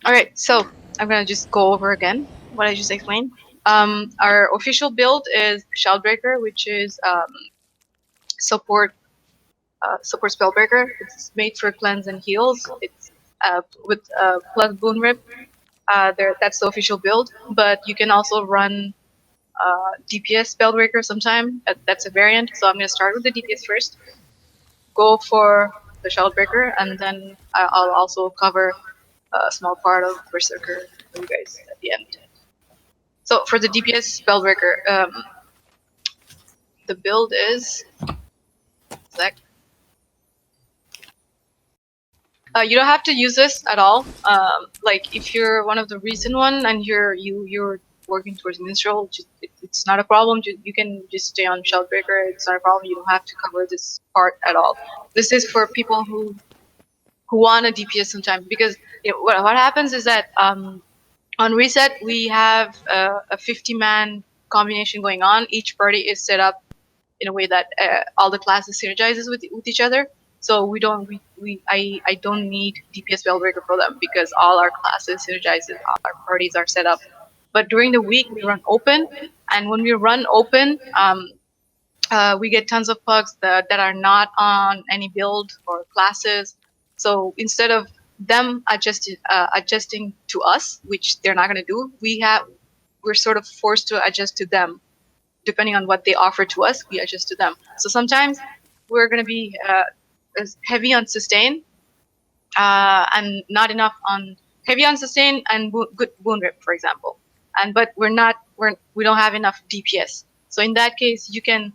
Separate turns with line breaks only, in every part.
Alright, so I'm gonna just go over again what I just explained. Our official build is Shoutbreaker, which is support support Spellbreaker. It's made for cleanse and heals. It's with plus Boon Rip. That's the official build, but you can also run DPS Spellbreaker sometime. That's a variant. So I'm gonna start with the DPS first. Go for the Shoutbreaker, and then I'll also cover a small part of Berserker for you guys at the end. So for the DPS Spellbreaker, the build is sec. You don't have to use this at all. Like if you're one of the recent one and you're working towards minstrel, it's not a problem. You can just stay on Shoutbreaker. It's not a problem. You don't have to cover this part at all. This is for people who want a DPS sometimes, because what happens is that on reset we have a 50-man combination going on. Each party is set up in a way that all the classes synergizes with each other. So I don't need DPS Spellbreaker for them because all our classes synergizes, all our parties are set up. But during the week we run open, and when we run open, we get tons of pugs that are not on any build or classes. So instead of them adjusting to us, which they're not going to do, we're sort of forced to adjust to them. Depending on what they offer to us, we adjust to them. So sometimes we're going to be heavy on sustain and not enough on heavy on sustain and good Boon Rip, for example. But we don't have enough DPS. So in that case, you can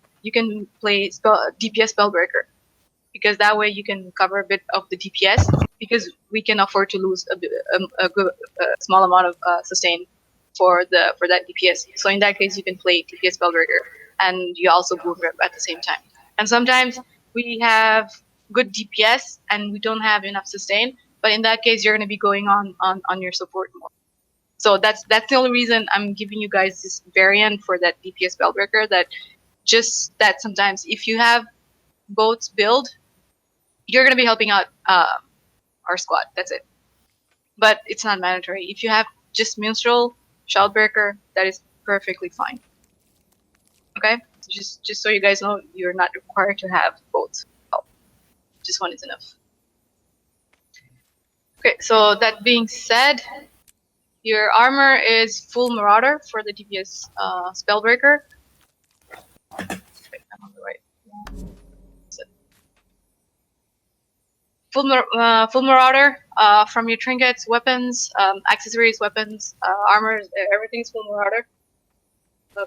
play DPS Spellbreaker, because that way you can cover a bit of the DPS, because we can afford to lose a good small amount of sustain for that DPS. So in that case, you can play DPS Spellbreaker, and you also Boon Rip at the same time. And sometimes we have good DPS and we don't have enough sustain, but in that case, you're going to be going on your support mode. So that's the only reason I'm giving you guys this variant for that DPS Spellbreaker. That sometimes if you have both build, you're going to be helping out our squad. That's it. But it's not mandatory. If you have just Minstrel, Shoutbreaker, that is perfectly fine. Okay? Just so you guys know, you're not required to have both. Oh, just one is enough. Okay, so that being said, your armor is full Marauder for the DPS Spellbreaker. Wait, I'm on the right one. Full Marauder from your trinkets, weapons, accessories, weapons, armor, everything's full Marauder.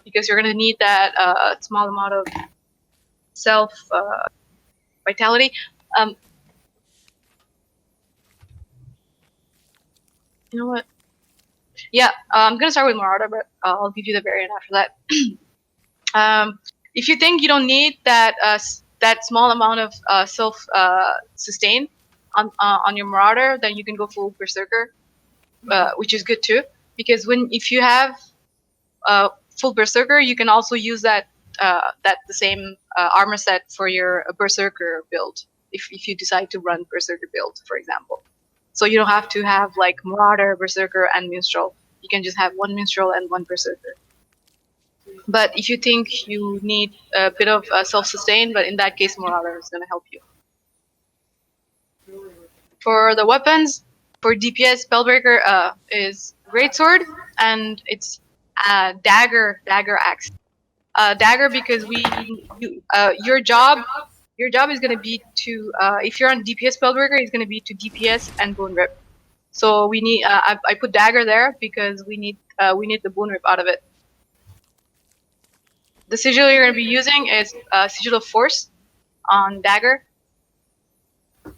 Because you're going to need that small amount of self vitality. You know what? Yeah, I'm going to start with Marauder, but I'll give you the variant after that. If you think you don't need that small amount of self sustain on your Marauder, then you can go full Berserker, which is good too. Because if you have full Berserker, you can also use the same armor set for your Berserker build if you decide to run Berserker build, for example. So you don't have to have like Marauder, Berserker, and Minstrel. You can just have one Minstrel and one Berserker. But if you think you need a bit of self-sustain, but in that case, Marauder is going to help you. For the weapons, for DPS, Spellbreaker is Greatsword, and it's Dagger Axe. Dagger, because your job is going to be to, if you're on DPS Spellbreaker, it's going to be to DPS and Boon Rip. So we need, I put Dagger there because we need the Boon Rip out of it. The sigil you're going to be using is Sigil of Force on Dagger.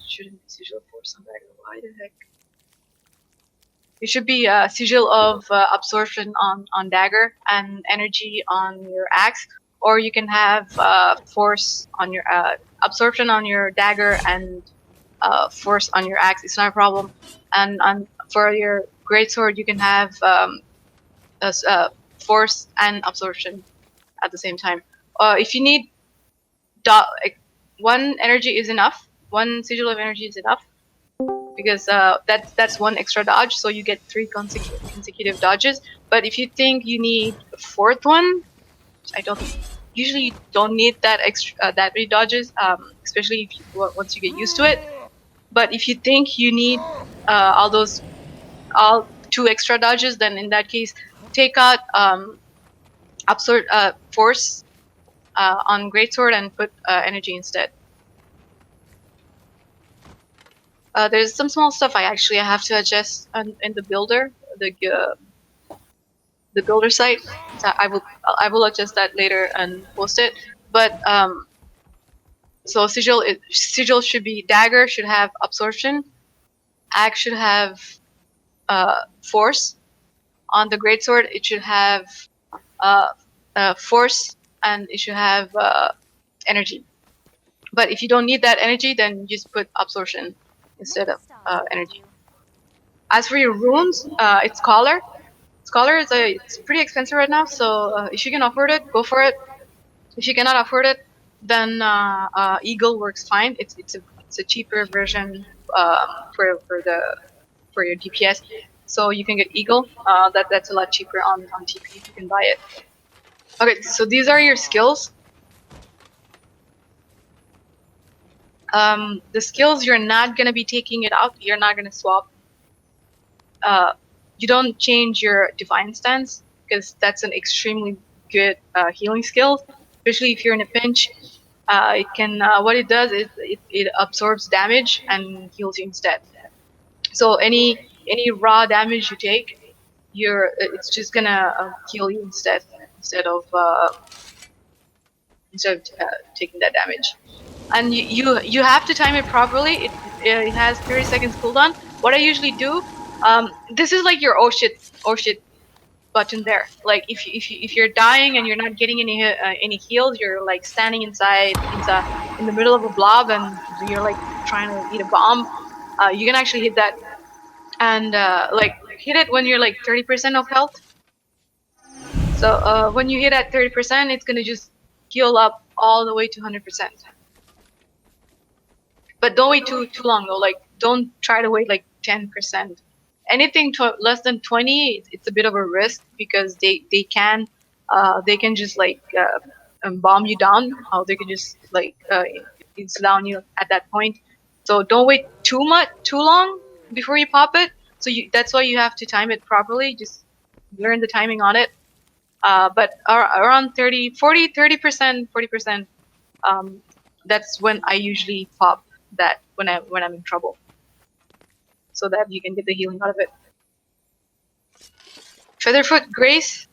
Shouldn't be Sigil of Force on Dagger. Why the heck? It should be Sigil of Absorption on Dagger and Energy on your Axe. Or you can have Force on your Absorption on your Dagger and Force on your Axe. It's not a problem. And for your Greatsword, you can have Force and Absorption at the same time. If you need one energy is enough. One Sigil of Energy is enough. because that's one extra dodge, so you get 3 consecutive dodges. But if you think you need a fourth one, I don't. Usually, you don't need that extra that many dodges, especially if once you get used to it. But if you think you need all 2 extra dodges, then in that case, take out absurd force on greatsword and put energy instead. There's some small stuff I have to adjust in the builder, the builder site. So I will adjust that later and post it. But so sigil should be dagger should have absorption, axe should have force. On the greatsword, it should have uh, force, and it should have energy. But if you don't need that energy, then you just put absorption instead of energy. As for your runes, it's Scholar. Scholar is it's pretty expensive right now, so if you can afford it, go for it. If you cannot afford it, then Eagle works fine. It's a cheaper version for your DPS, so you can get Eagle. That's a lot cheaper on TP. You can buy it. Okay, so these are your skills. The skills, you're not gonna be taking it out. You're not gonna swap. You don't change your divine stance because that's an extremely good healing skill, especially if you're in a pinch. It can what it does is it absorbs damage and heals you instead. So any raw damage you take, it's just gonna heal you instead of taking that damage. And you have to time it properly. It has 30 seconds cooldown. What I usually do, this is like your oh shit button there. Like if you're dying and you're not getting any heals, you're like standing in the middle of a blob and you're like trying to eat a bomb. You can actually hit that and like hit it when you're like 30% of health. So when you hit at 30%, it's gonna just heal up all the way to 100%. But don't wait too long though. Like don't try to wait like 10%. Anything less than 20, it's a bit of a risk because they can just like bomb you down. How they can just like down you at that point. So don't wait too long before you pop it. So that's why you have to time it properly. Just learn the timing on it. But around 30%, 40%. That's when I usually pop that when I'm in trouble, so that you can get the healing out of it. Featherfoot Grace,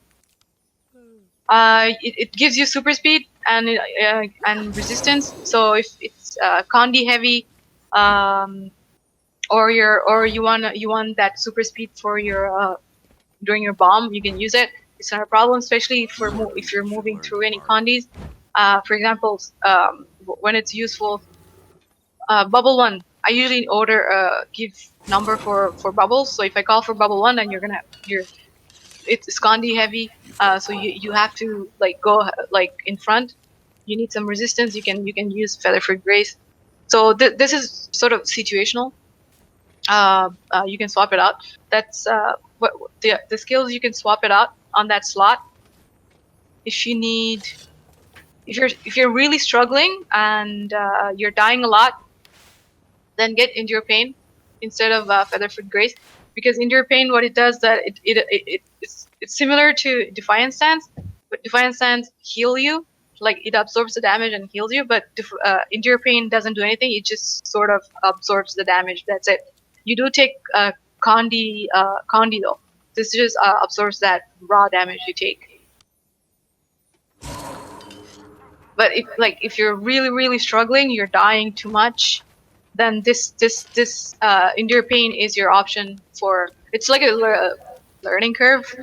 it gives you super speed and resistance. So if it's Condi heavy, or you want that super speed for your during your bomb, you can use it. It's not a problem, especially if you're moving through any Condis. For example, when it's useful, bubble 1. I usually give number for bubbles. So if I call for bubble 1, then it's Scandi heavy. So you have to like go like in front. You need some resistance. You can use Featherfoot Grace. So this is sort of situational. You can swap it out. That's what the skills, you can swap it out on that slot. If you're really struggling and you're dying a lot, then get Endure Pain instead of Featherfoot Grace, because Endure Pain, what it does, that it's similar to Defiant Stance, but Defiant Stance heal you, like it absorbs the damage and heals you, but Endure Pain doesn't do anything. It just sort of absorbs the damage. That's it. You do take Condi though. This just absorbs that raw damage you take. But if you're really struggling, you're dying too much, then this Endure Pain is your option for. It's like a learning curve,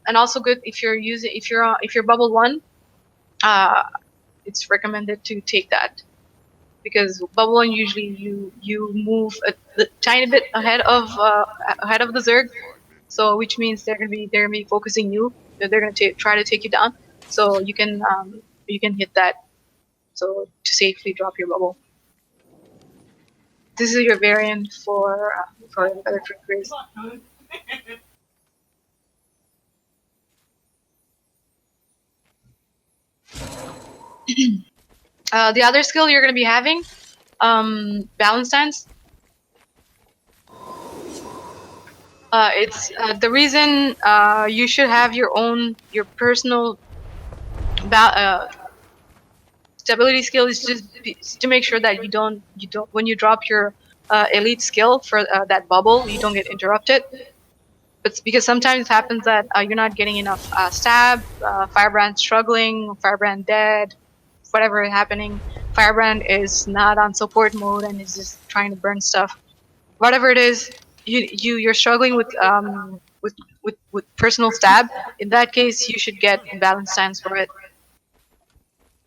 and also good if you're bubble 1. It's recommended to take that, because bubble 1 usually you move a tiny bit ahead of the Zerg, so which means they're gonna be focusing you. They're gonna try to take you down, so you can hit that, so to safely drop your bubble. this is your variant for electric rays. The other skill you're going to be having, balance stance. It's the reason you should have your personal stability skill is just to make sure that you don't when you drop your elite skill for that bubble, you don't get interrupted. But because sometimes it happens that you're not getting enough stab, Firebrand struggling, Firebrand dead, whatever is happening. Firebrand is not on support mode and is just trying to burn stuff. Whatever it is, you're struggling with personal stab. In that case, you should get balance stance for it.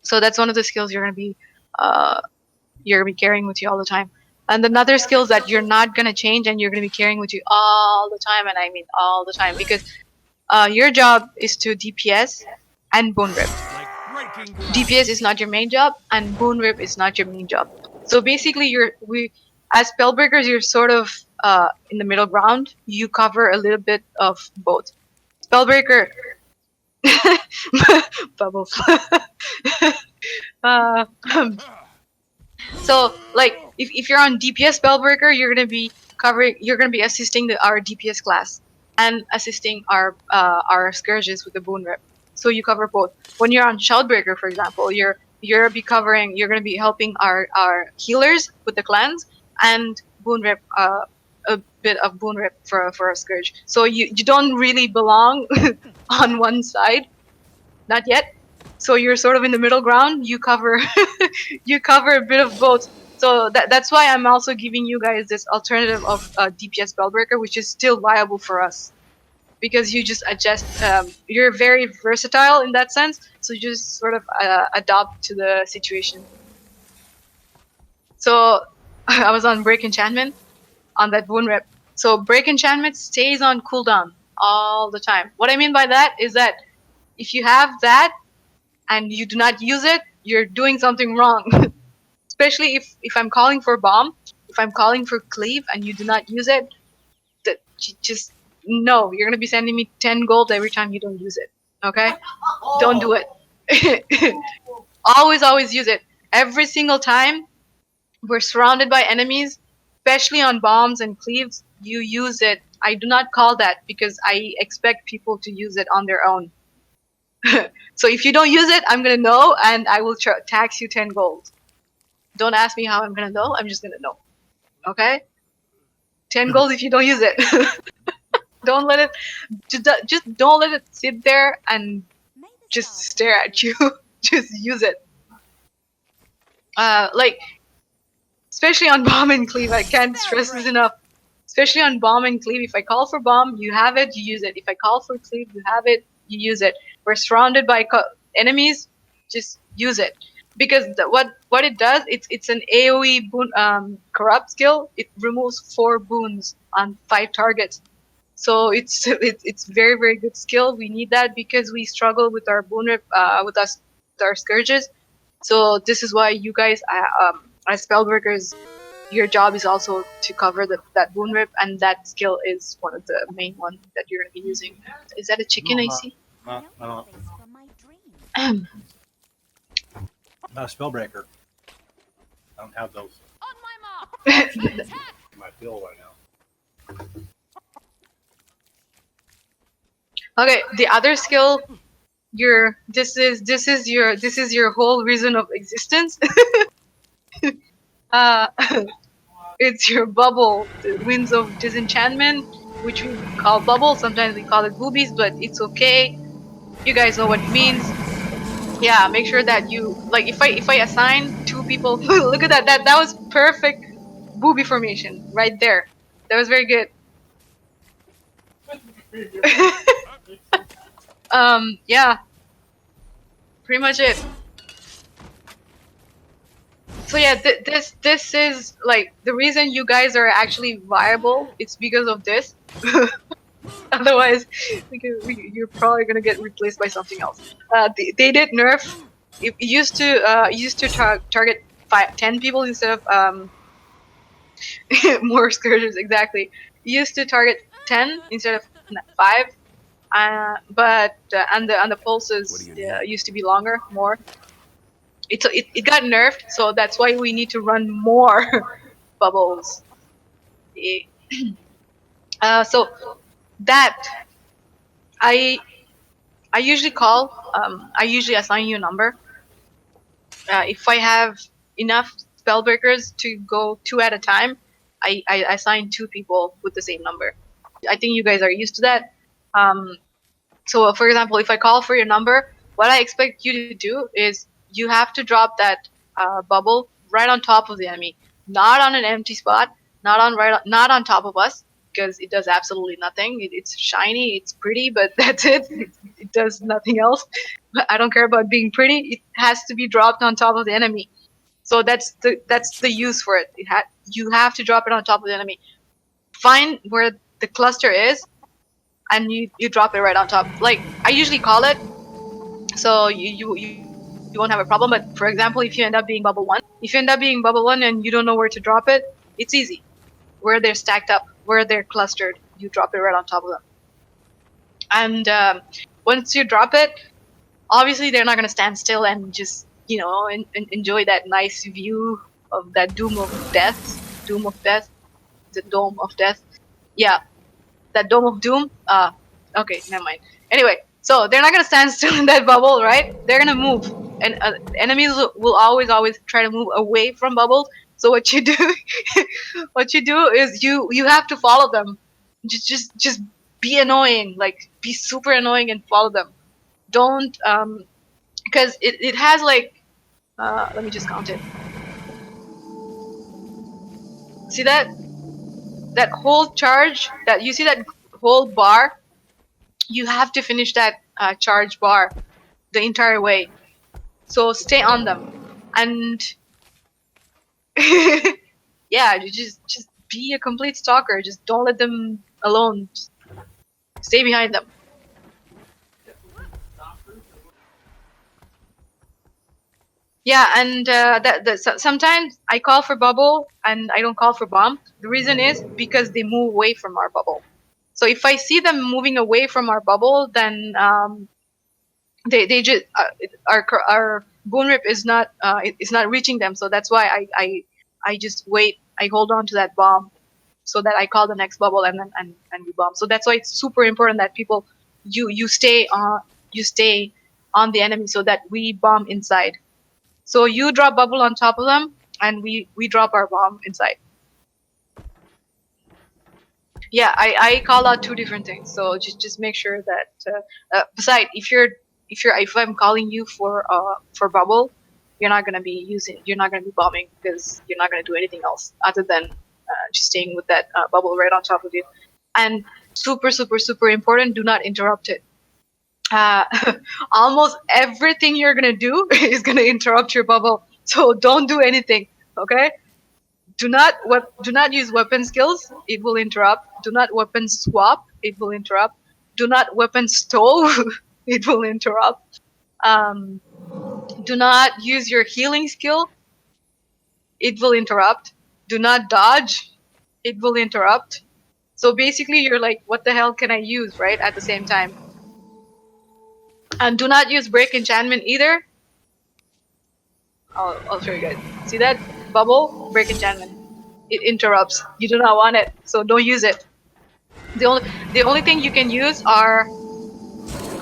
So that's one of the skills you're gonna be carrying with you all the time. And another skills that you're not gonna change and you're gonna be carrying with you all the time, and I mean all the time, because your job is to DPS and Bone Rip. DPS is not your main job, and Bone Rip is not your main job. So basically, as Spellbreakers, you're sort of in the middle ground. You cover a little bit of both. Spellbreaker, bubbles. So like if you're on DPS Spellbreaker, you're gonna be assisting our DPS class and assisting our Scourges with the Boon Rip. So you cover both. When you're on Shoutbreaker, for example, you're gonna be helping our healers with the clans and Boon Rip, a bit of Boon Rip for a Scourge. So you don't really belong on one side, not yet. So you're sort of in the middle ground. You cover a bit of both. So that's why I'm also giving you guys this alternative of DPS Spellbreaker, which is still viable for us, because you just adjust. You're very versatile in that sense, so you just sort of adopt to the situation. So I was on Break Enchantment on that Boon Rip. So Break Enchantment stays on cooldown all the time. What I mean by that is that if you have that and you do not use it, you're doing something wrong. Especially if I'm calling for bomb, if I'm calling for cleave and you do not use it, just no, you're gonna be sending me 10 gold every time you don't use it. Okay? Don't do it. Always use it. Every single time we're surrounded by enemies, especially on bombs and cleaves, you use it. I do not call that because I expect people to use it on their own. So if you don't use it, I'm gonna know and I will tax you 10 gold. Don't ask me how I'm gonna know, I'm just gonna know. Okay? 10 gold if you don't use it. Don't let it, just don't let it sit there and just stare at you. Just use it. Like, especially on bomb and cleave, I can't stress this enough. Especially on bomb and cleave, if I call for bomb, you have it, you use it. If I call for cleave, you have it, you use it. We're surrounded by enemies, just use it. Because what it does, it's an AoE boon, corrupt skill. It removes 4 boons on 5 targets. So it's very, very good skill. We need that because we struggle with our boon rip, with our scourges. So this is why you guys, as Spellbreakers, your job is also to cover that boon rip, and that skill is one of the main ones that you're going to be using. Is that a chicken I see?
Not a Spellbreaker. I don't have those.
On my mark.
In my field right now.
Okay, the other skill, this is your whole reason of existence. It's your bubble, the Winds of Disenchantment, which we call bubble. Sometimes we call it boobies, but it's okay. You guys know what it means. Yeah, make sure that you like. If I assign 2 people, look at that. That was perfect booby formation right there. That was very good. Yeah, pretty much it. So yeah, this is like the reason you guys are actually viable. It's because of this. Otherwise, you're probably gonna get replaced by something else. They did nerf. It used to target 10 people instead of More skirmishers, exactly. You used to target 10 instead of 5, but and the pulses used to be longer, more. It got nerfed, so that's why we need to run more bubbles. So that I I usually call. I usually assign you a number. If I have enough spellbreakers to go 2 at a time, I assign 2 people with the same number. I think you guys are used to that. So, for example, if I call for your number, what I expect you to do is you have to drop that bubble right on top of the enemy, not on an empty spot, not on top of us, because it does absolutely nothing. It's shiny, it's pretty, but that's it. It does nothing else. I don't care about being pretty. It has to be dropped on top of the enemy. So that's the use for it. You have to drop it on top of the enemy. Find where the cluster is, and you drop it right on top. Like I usually call it, so you won't have a problem. But for example, if you end up being bubble 1, and you don't know where to drop it, it's easy. Where they're stacked up, where they're clustered, you drop it right on top of them. And once you drop it, obviously they're not gonna stand still and just enjoy that nice view of that Doom of Death, the Dome of Death. Yeah, that Dome of Doom. Okay, never mind. Anyway, so they're not gonna stand still in that bubble, right? They're gonna move, and enemies will always try to move away from bubbles. So what you do, is you have to follow them. Just be annoying, like be super annoying and follow them. Don't because it has like let me just count it. See that whole charge, that you see that whole bar, you have to finish that charge bar the entire way. So stay on them, and yeah, you just be a complete stalker. Just don't let them alone. Just stay behind them. Yeah, and sometimes I call for bubble and I don't call for bomb. The reason is because they move away from our bubble. So if I see them moving away from our bubble, then they just our boon rip is not reaching them. So that's why I just wait. I hold on to that bomb so that I call the next bubble and then and we bomb. So that's why it's super important that people you stay on the enemy so that we bomb inside. So you drop bubble on top of them, and we drop our bomb inside. Yeah, I call out 2 different things. So just make sure that besides, if I'm calling you for bubble, you're not gonna be bombing, because you're not gonna do anything else other than just staying with that bubble right on top of you. And super important, do not interrupt it. Almost everything you're gonna do is gonna interrupt your bubble. So don't do anything, okay? Do not use weapon skills. It will interrupt. Do not weapon swap. It will interrupt. Do not weapon stove. It will interrupt. Do not use your healing skill. It will interrupt. Do not dodge. It will interrupt. So basically, you're like, what the hell can I use, right? At the same time. And do not use break enchantment either. I'll show you guys. See that bubble? Break enchantment. It interrupts. You do not want it, so don't use it. The only thing you can use are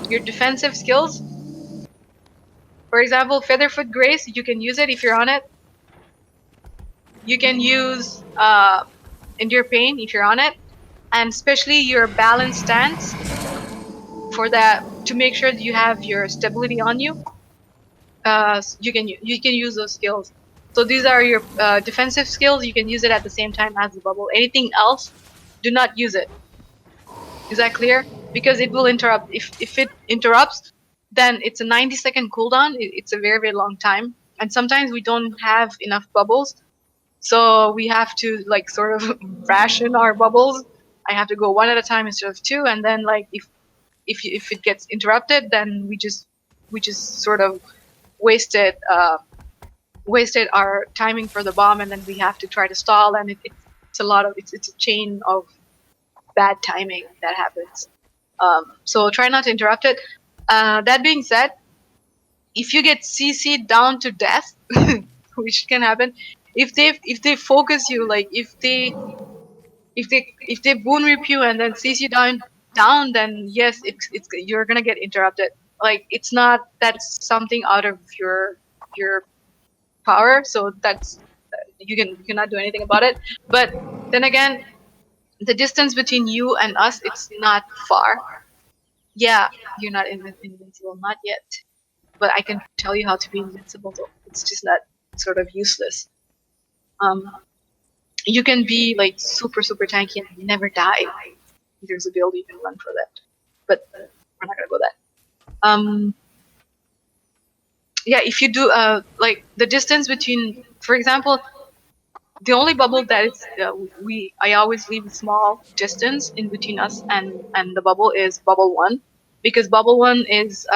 your defensive skills. For example, Featherfoot Grace, you can use it if you're on it. You can use Endure Pain if you're on it, and especially your balance stance for that, to make sure that you have your stability on you. You can use those skills. So these are your defensive skills. You can use it at the same time as the bubble. Anything else, do not use it. Is that clear? Because it will interrupt. If it interrupts, then it's a 90-second cooldown. It's a very long time, and sometimes we don't have enough bubbles, so we have to like sort of ration our bubbles. I have to go 1 at a time instead of 2, and then like if it gets interrupted, then we just sort of wasted our timing for the bomb, and then we have to try to stall, and a lot of it's a chain of bad timing that happens. So try not to interrupt it. That being said, if you get CC'd down to death, which can happen, if they focus you, like if they boon rip you and then CC down, then yes, it's you're gonna get interrupted. Like it's not that's something out of your power, so that's you cannot do anything about it. But then again, the distance between you and us, it's not far. Yeah, you're not invincible, not yet. But I can tell you how to be invincible, though. It's just not sort of useless. You can be like super tanky and never die. There's a build you can run for that, but we're not gonna go that. Yeah, if you do like the distance between, for example, the only bubble that is I always leave a small distance in between us and the bubble is bubble 1, because bubble 1 is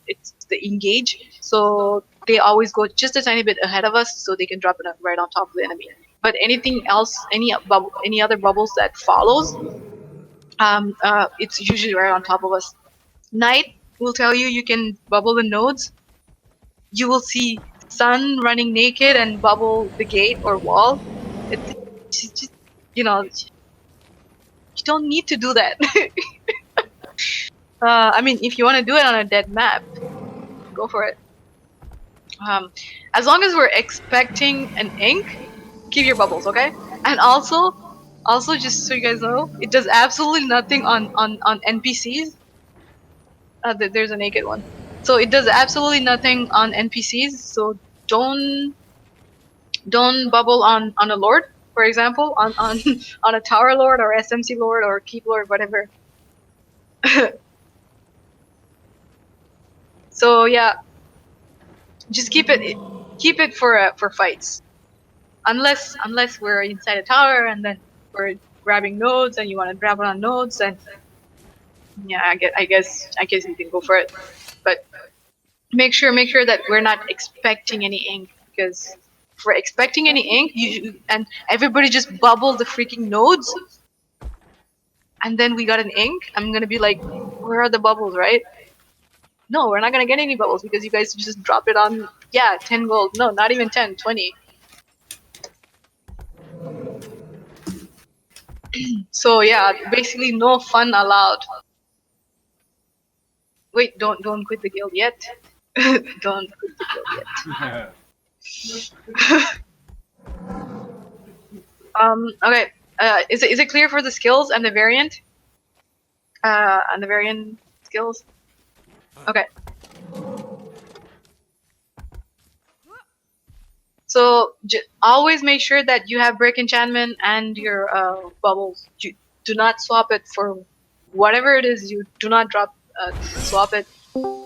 it's the engage, so they always go just a tiny bit ahead of us, so they can drop it right on top of the enemy. But anything else, any other bubbles that follows, it's usually right on top of us. Night will tell you can bubble the nodes. You will see Sun running naked and bubble the gate or wall. It's just, you don't need to do that. I mean, if you want to do it on a dead map, go for it. As long as we're expecting an ink, keep your bubbles, okay? And also just so you guys know, it does absolutely nothing on NPCs. There's a naked one. So it does absolutely nothing on NPCs. So don't bubble on a lord, for example, on on a tower lord or SMC lord or keep lord, whatever. So yeah, just keep it for fights, unless we're inside a tower and then we're grabbing nodes and you want to grab it on nodes, and yeah, I guess you can go for it, but make sure that we're not expecting any ink, because if we're expecting any ink, and everybody just bubble the freaking nodes, and then we got an ink, I'm gonna be like, where are the bubbles, right? No, we're not gonna get any bubbles because you guys just dropped it on, yeah, 10 gold. No, not even 10, 20. So yeah, basically no fun allowed. Wait, don't quit the guild yet. Don't quit the guild yet. Okay. Is it clear for the skills and the variant? And the variant skills? Okay. So always make sure that you have break enchantment and your bubbles. You do not swap it for whatever it is. You do not swap it.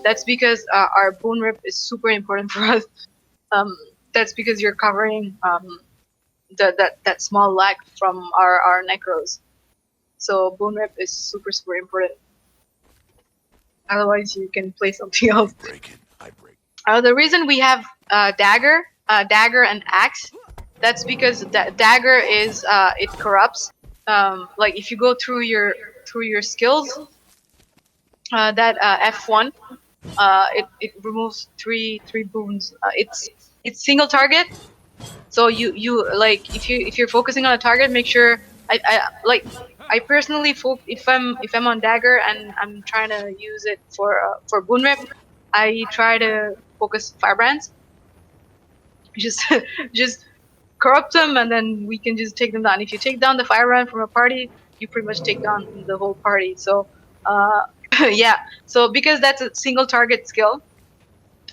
That's because our boon rip is super important for us. That's because you're covering that small lag from our necros. So boon rip is super important. Otherwise, you can play something else. The reason we have dagger and axe, that's because dagger is it corrupts. Like if you go through your skills, that F1, it removes three boons. It's single target. So you like if you're focusing on a target, make sure I personally if I'm on dagger and I'm trying to use it for boon rep, I try to focus firebrands. Just corrupt them and then we can just take them down. If you take down the firebrand from a party, you pretty much take down the whole party. So yeah, so because that's a single target skill,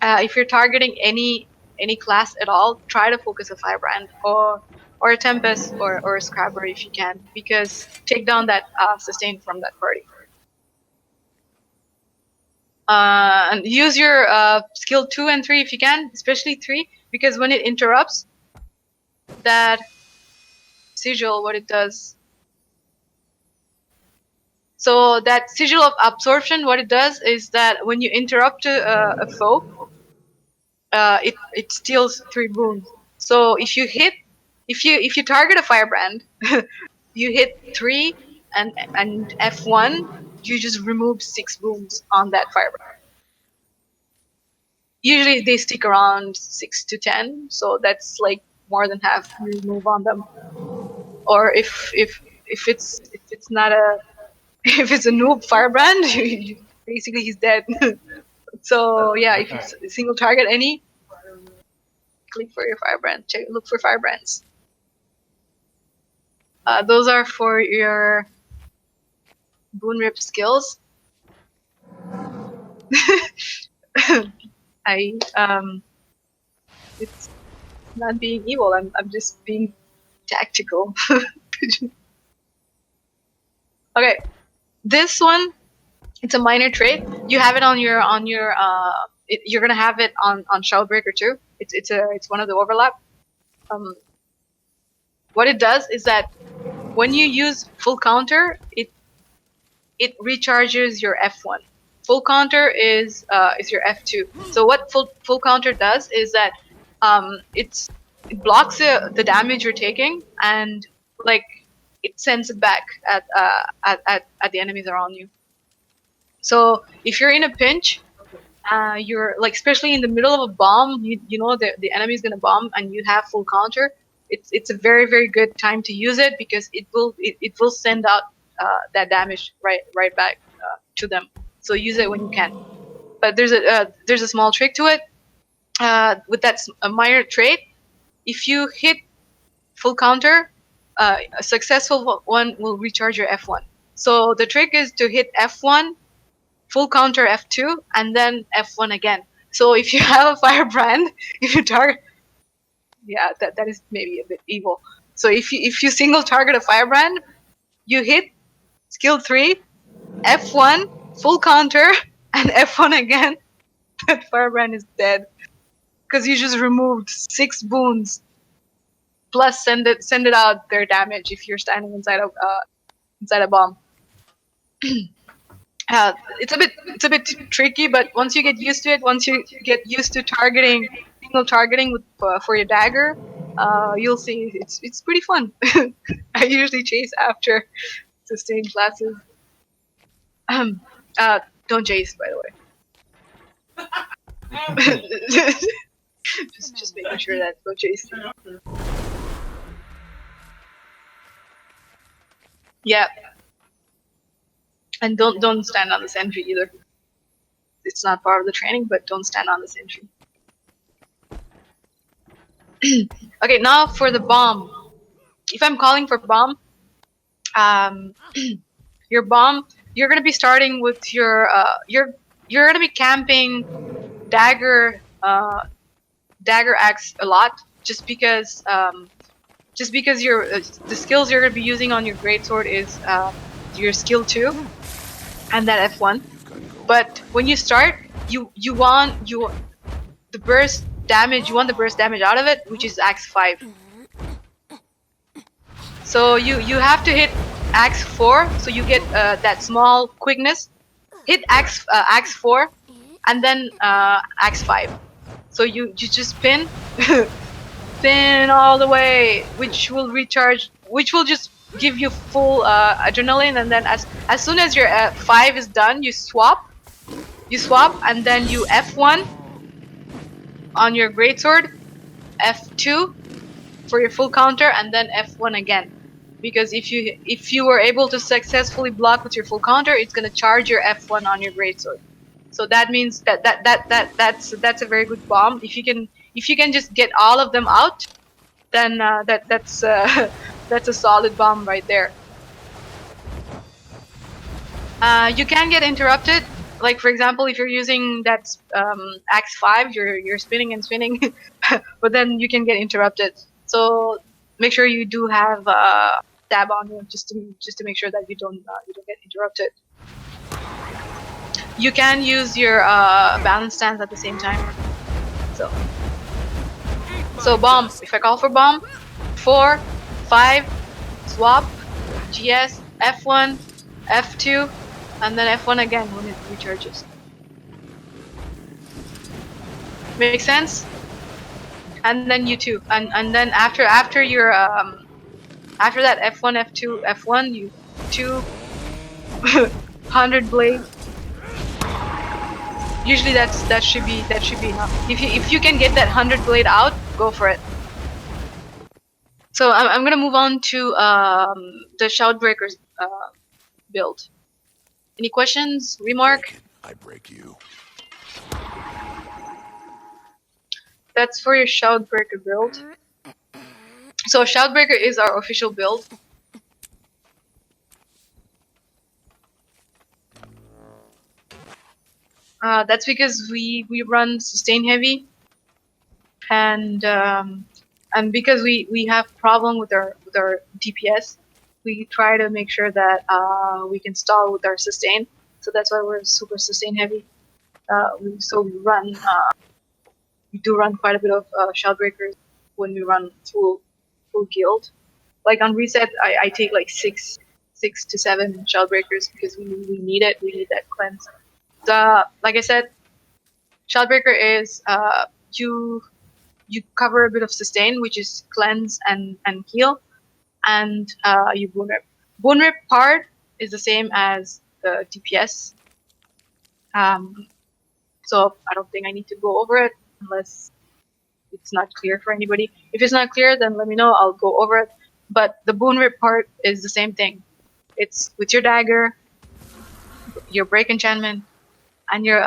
if you're targeting any class at all, try to focus a firebrand or a tempest or a scrapper if you can, because take down that sustain from that party. And use your skill 2 and 3 if you can, especially 3, because when it interrupts, that sigil, what it does. So that sigil of absorption, what it does is that when you interrupt a foe, it steals 3 boons. So if you if you target a firebrand, you hit 3 and F1, you just remove 6 wounds on that firebrand. Usually they stick around 6 to 10, so that's like more than half you remove on them. Or if it's not a if it's a noob firebrand, basically he's dead. So yeah, if it's a single target any, click for your firebrand. Look for firebrands. Those are for your boon rip skills. It's not being evil. I'm just being tactical. Okay, this one, it's a minor trait. You have it on your you're gonna have it on Shoutbreaker too. It's one of the overlap. What it does is that when you use full counter, it recharges your F1. Full counter is your F2. So what full counter does is that it blocks the damage you're taking, and like it sends it back at the enemies around you. So if you're in a pinch, you're like, especially in the middle of a bomb, you know the enemy's gonna bomb and you have full counter. It's a very, very good time to use it, because it will send out that damage right back to them. So use it when you can. But there's a small trick to it. With that a minor trait, if you hit full counter, a successful one will recharge your F1. So the trick is to hit F1, full counter F2, and then F1 again. So if you have a firebrand, if you target, yeah, that is maybe a bit evil. So if you single target a firebrand, you hit skill 3, F1, full counter, and F1 again. That firebrand is dead, because you just removed 6 boons, plus send it out their damage if you're standing inside a bomb. It's a bit tricky, but once you get used to it, once you get used to single targeting with for your dagger, you'll see it's pretty fun. I usually chase after sustained classes. Don't chase, by the way. just making sure that don't chase. Yeah. And don't stand on the sentry either. It's not part of the training, but don't stand on the sentry. Okay, now for the bomb. If I'm calling for bomb, your bomb, you're gonna be starting with your you're gonna be camping dagger axe a lot, just because your the skills you're gonna be using on your greatsword is your skill 2 and that F1. But when you start, you want the burst damage. You want the burst damage out of it, which is axe 5. So you have to hit axe 4, so you get that small quickness. Hit axe 4, and then axe 5. So you just pin, pin all the way, which will recharge, which will just give you full adrenaline. And then as soon as your 5 is done, you swap, and then you F1 on your greatsword, F2 for your full counter, and then F1 again. Because if you were able to successfully block with your full counter, it's gonna charge your F1 on your greatsword. So that means that's a very good bomb. If you can just get all of them out, then that's a solid bomb right there. You can get interrupted. Like, for example, if you're using that axe 5, you're spinning and spinning, but then you can get interrupted. So make sure you do have stab on you, just to make sure that you don't get interrupted. You can use your balance stance at the same time. So bomb. If I call for bomb, 4, 5, swap, GS, F1, F2, and then F1 again when it recharges. Make sense? and then U2, and then after your after that F1, F2, F1, you 100 blade. Usually that should be enough. If you can get that 100 blade out, go for it. So I'm gonna move on to the Shoutbreaker's build. Any questions? Remark?
I break you.
That's for your Shoutbreaker build. So Shoutbreaker is our official build. That's because we run sustain heavy, and because we have problem with our DPS, we try to make sure that we can stall with our sustain. So that's why we're super sustain heavy. We do run quite a bit of Shoutbreakers when we run full guild. Like on reset, I take like six to seven Shoutbreakers because we need it. We need that cleanse. Like I said, Shoutbreaker is you cover a bit of sustain, which is cleanse and heal, and you bone rip. Bone rip part is the same as the DPS. So I don't think I need to go over it unless it's not clear for anybody. If it's not clear, then let me know. I'll go over it. But the bone rip part is the same thing. It's with your dagger, your break enchantment, and your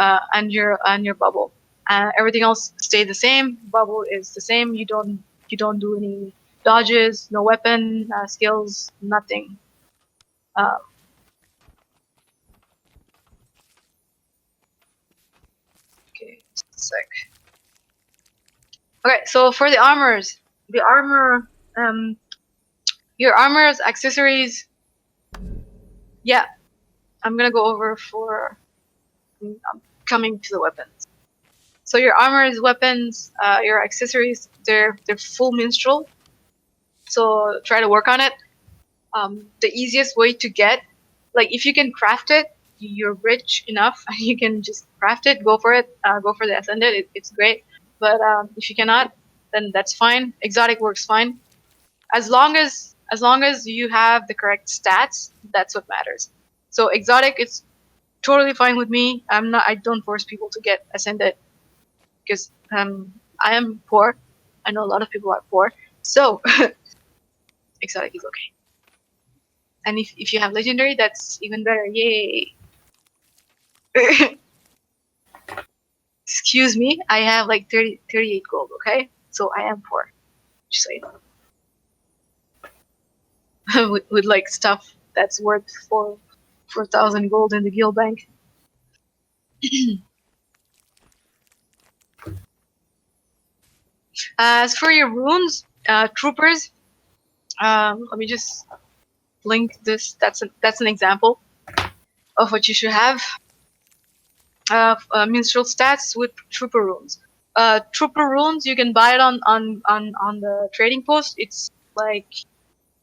bubble. Everything else stay the same. Bubble is the same. You don't do any dodges, no weapon skills, nothing. Okay, just a sec. Okay, so for the armors, your armors, accessories. Yeah, I'm gonna go over for coming to the weapons. So your armors, weapons, your accessories, they're full minstrel. So try to work on it. The easiest way to get, like if you can craft it, you're rich enough and you can just craft it, go for it. Go for the ascended, it's great. But if you cannot, then that's fine. Exotic works fine. As long as you have the correct stats, that's what matters. So exotic, it's totally fine with me. I don't force people to get ascended because I am poor. I know a lot of people are poor, so exotic is okay. And if you have legendary, that's even better. Yay! Excuse me, I have like 38 gold. Okay, so I am poor. Just so you know. with like stuff that's worth 4,000 gold in the guild bank. As for your runes, troopers, let me just link this. That's an example of what you should have. Minstrel stats with trooper runes. Trooper runes, you can buy it on the trading post. It's like,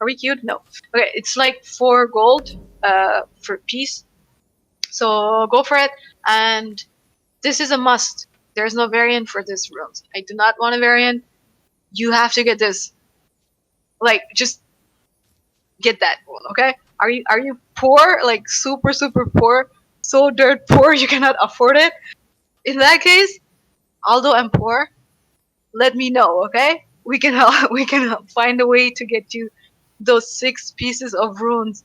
are we queued? No. Okay, it's like 4 gold for piece. So go for it. And this is a must. There's no variant for this runes. I do not want a variant. You have to get this. Like, just get that one, okay? Are you poor? Like super poor? So dirt poor you cannot afford it? In that case, although I'm poor, let me know, okay? We can find a way to get you those 6 pieces of runes.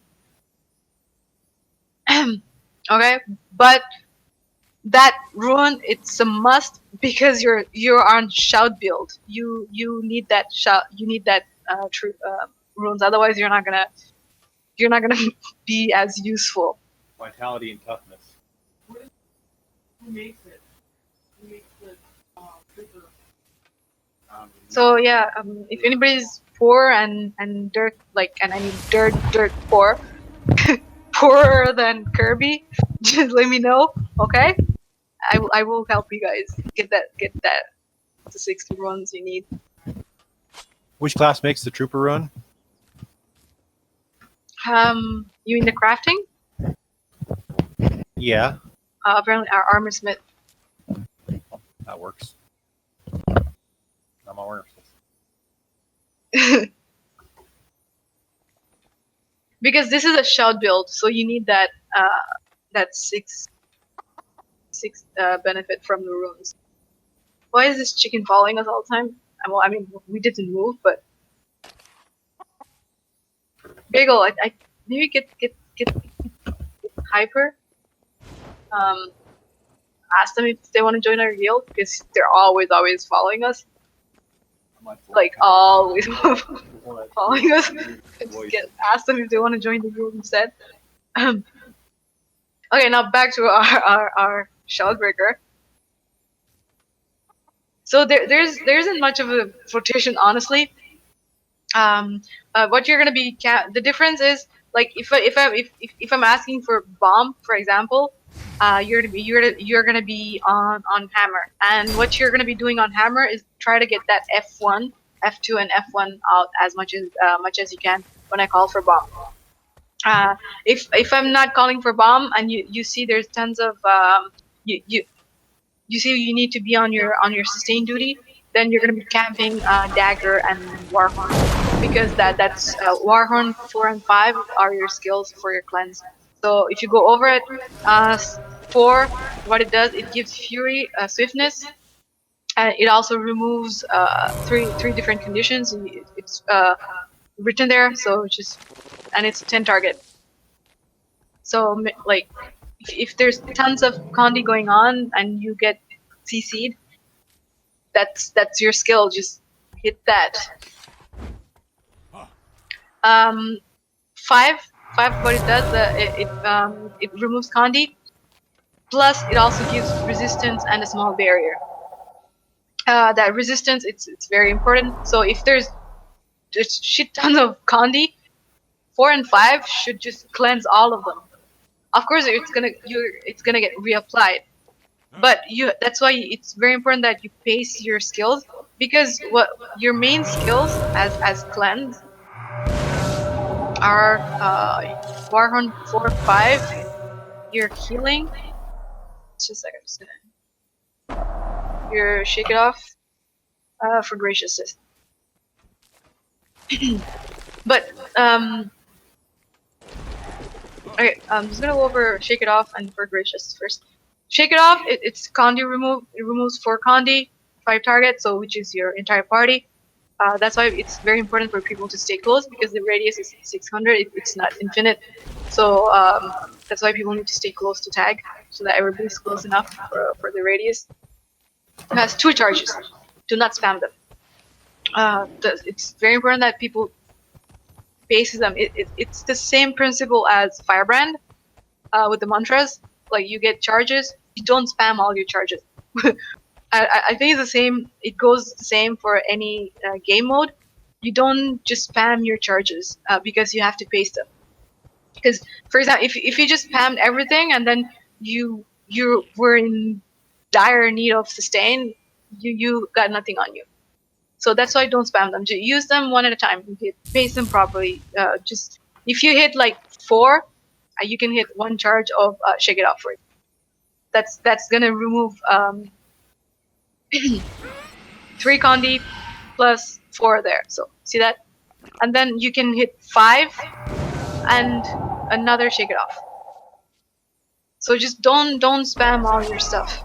Okay? But that rune, it's a must because you're on shout build. You need that shout. You need that runes. Otherwise, you're not gonna be as useful.
Vitality and toughness.
Who makes it? Who makes the trooper?
So yeah, if anybody's poor and dirt, like, and I mean dirt poor, poorer than Kirby, just let me know, okay? I will help you guys get that the 60 runs you need.
Which class makes the trooper run?
You mean the crafting?
Yeah,
Apparently our armor smith.
that works. I'm aware.
because this is a shout build, so you need that that six benefit from the runes. Why is this chicken following us all the time? Well, I mean, we didn't move, but Bagel, I maybe get hyper. Ask them if they want to join our guild because they're always following us. Like always following us. Ask them if they want to join the guild instead. Okay, now back to our Shoutbreaker. So there isn't much of a rotation, honestly. What you're gonna be the difference is like if I'm asking for bomb, for example, you're gonna be on hammer, and what you're gonna be doing on hammer is try to get that F1, F2, and F1 out as much as you can when I call for bomb. If I'm not calling for bomb and you see there's tons of you see you need to be on your sustain duty, then you're gonna be camping dagger and warhorn because that's warhorn 4 and 5 are your skills for your cleanse. So if you go over it, 4, what it does, it gives fury, swiftness. It also removes three different conditions. It's written there, so it's 10 target. So like if there's tons of Condi going on and you get CC'd, that's your skill. Just hit that. 5, what it does, it removes Condi. Plus, it also gives resistance and a small barrier. That resistance, it's very important. So if there's shit tons of Condi, 4 and 5 should just cleanse all of them. Of course, it's gonna get reapplied, but that's why it's very important that you pace your skills, because what your main skills as cleanse are Warhorn 4, 5, your healing. Just a second, your shake it off for graciousness. But okay, I'm just gonna go over shake it off and for gracious first. Shake it off. It's Condi remove. It removes 4 Condi, 5 targets, so which is your entire party. That's why it's very important for people to stay close because the radius is 600. It's not infinite, so that's why people need to stay close to tag so that everybody's close enough for the radius. It has 2 charges. Do not spam them. It's very important that people paces them. It's the same principle as Firebrand with the mantras. Like you get charges, you don't spam all your charges. I think it's the same. It goes the same for any game mode. You don't just spam your charges because you have to pace them. Because, for example, if you just spammed everything and then you were in dire need of sustain, you got nothing on you. So that's why don't spam them. Just use them one at a time. Pace them properly. Just if you hit like 4, you can hit 1 charge of shake it off for it. That's gonna remove 3 Condi plus 4 there. So see that, and then you can hit 5 and another shake it off. So just don't spam all your stuff.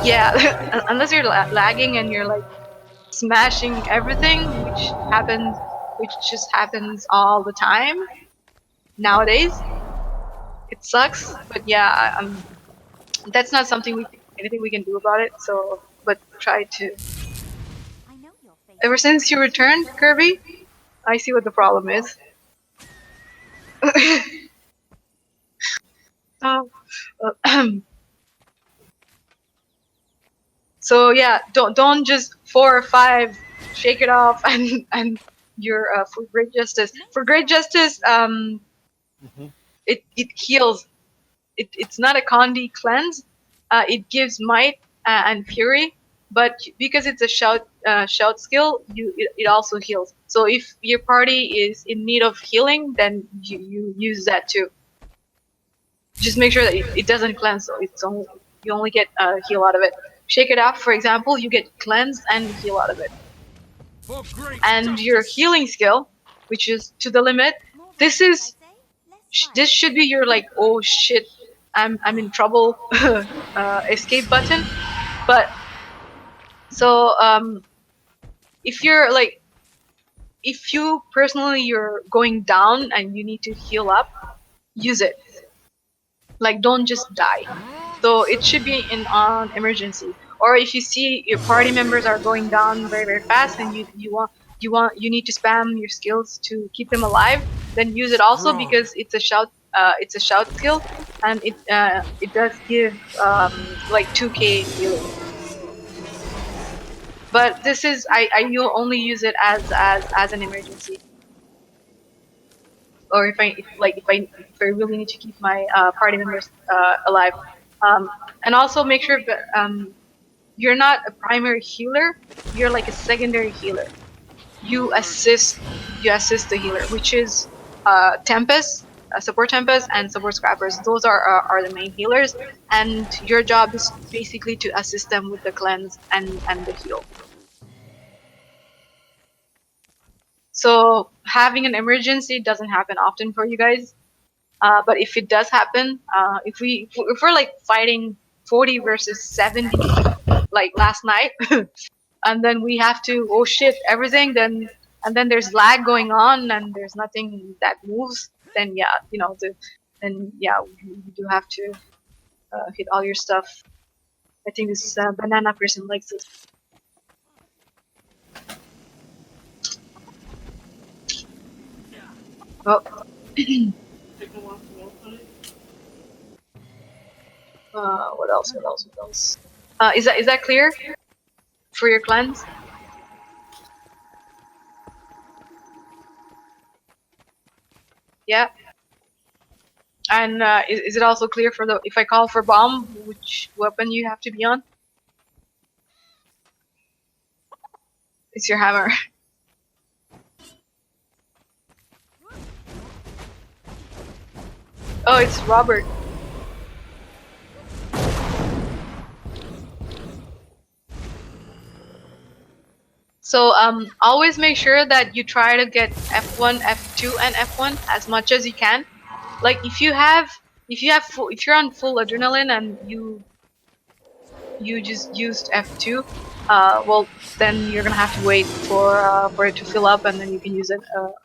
Yeah, unless you're lagging and you're like smashing everything, which just happens all the time nowadays. It sucks, but yeah, that's not anything we can do about it. So, but try to. Ever since you returned, Kirby, I see what the problem is. So yeah, don't just 4 or 5 shake it off and you're for great justice. For great justice, it heals. It's not a Condi cleanse. It gives might and fury, but because it's a shout skill, it also heals. So if your party is in need of healing, then you use that too. Just make sure that it doesn't cleanse. So you only get heal out of it. Shake it off, for example, you get cleansed and heal out of it. and your healing skill, which is to the limit. This is this should be your like, oh shit, I'm in trouble escape button. But so if you're like, if you personally you're going down and you need to heal up, use it. Like, don't just die. So it should be in on emergency. Or if you see your party members are going down very very fast and you need to spam your skills to keep them alive, then use it also, because it's a shout skill, and it does give like 2k healing. But this is I you only use it as an emergency, or if I really need to keep my party members alive. And also make sure that you're not a primary healer, you're like a secondary healer. You assist the healer, which is Tempest, support Tempest, and support Scrappers. Those are the main healers, and your job is basically to assist them with the cleanse and the heal. So having an emergency doesn't happen often for you guys, but if it does happen, if we're like fighting 40 versus 70 like last night, and then we have to, oh shit, everything, then and then there's lag going on and there's nothing that moves, then yeah, then yeah, you do have to hit all your stuff. I think this banana person likes this. Oh. What else? What else? What else? Is that clear for your cleanse? Yeah. And is it also clear for if I call for bomb, which weapon you have to be on? It's your hammer. Oh, it's Robert. So always make sure that you try to get F1, F2, and F1 as much as you can. Like if you're on full adrenaline and you just used F2, well then you're gonna have to wait for it to fill up, and then you can use it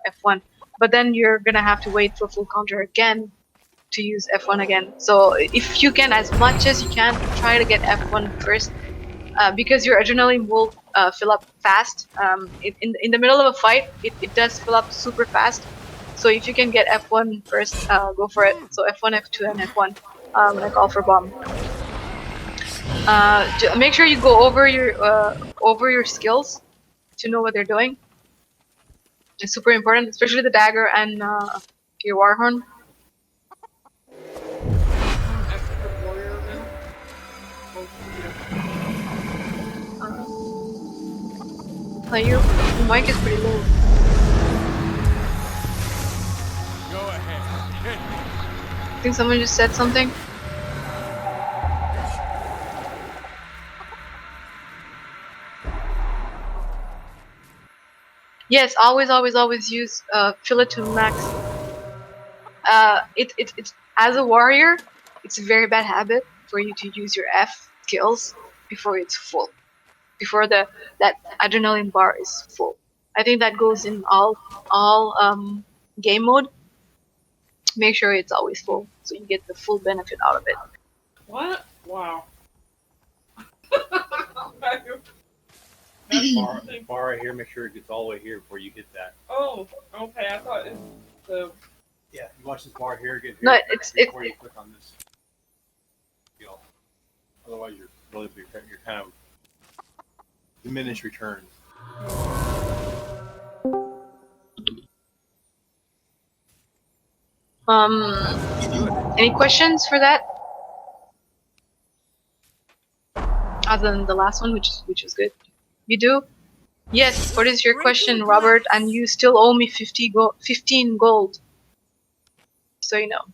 F1. But then you're gonna have to wait for full counter again to use F1 again. So if you can, as much as you can, try to get F1 first, because your adrenaline will fill up fast. In the middle of a fight, it does fill up super fast. So if you can get F1 first, go for it. So F1, F2, and F1 when I call for bomb. Make sure you go over your skills to know what they're doing. It's super important, especially the dagger and your warhorn. Your mic is pretty low.
Go ahead.
I think someone just said something. Yes, always use fill it to max. It's as a warrior, it's a very bad habit for you to use your F skills before it's full, before that adrenaline bar is full. I think that goes in all game mode. Make sure it's always full, so you get the full benefit out of it.
What? Wow.
That bar right here, make sure it gets all the way here before you hit that.
Oh, okay. I thought it's the.
Yeah, you watch this bar here, get here
No, it's
before you click on this. Otherwise, you're kind of diminished returns.
Any questions for that? Other than the last one, which was good. You do? Yes. What is your question, Robert? And you still owe me 15 gold. So you know.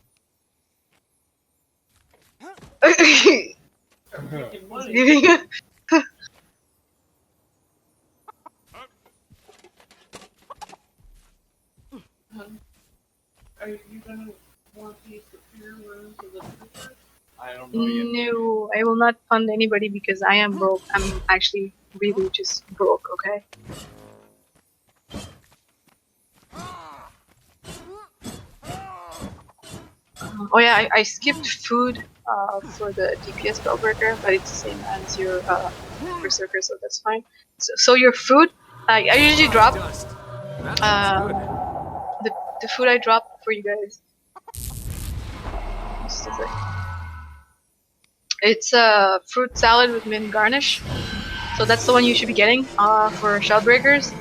Want these secure rooms of the future? I don't know yet.
No, I will not fund anybody because I am broke. I'm actually really just broke, okay? Oh yeah, I skipped food for the DPS Spellbreaker, but it's the same as your Berserker, so that's fine. So your food, I usually drop
Dust. That looks good.
the food I drop for you guys. Just a sec. It's a fruit salad with mint garnish. So that's the one you should be getting for Shoutbreakers.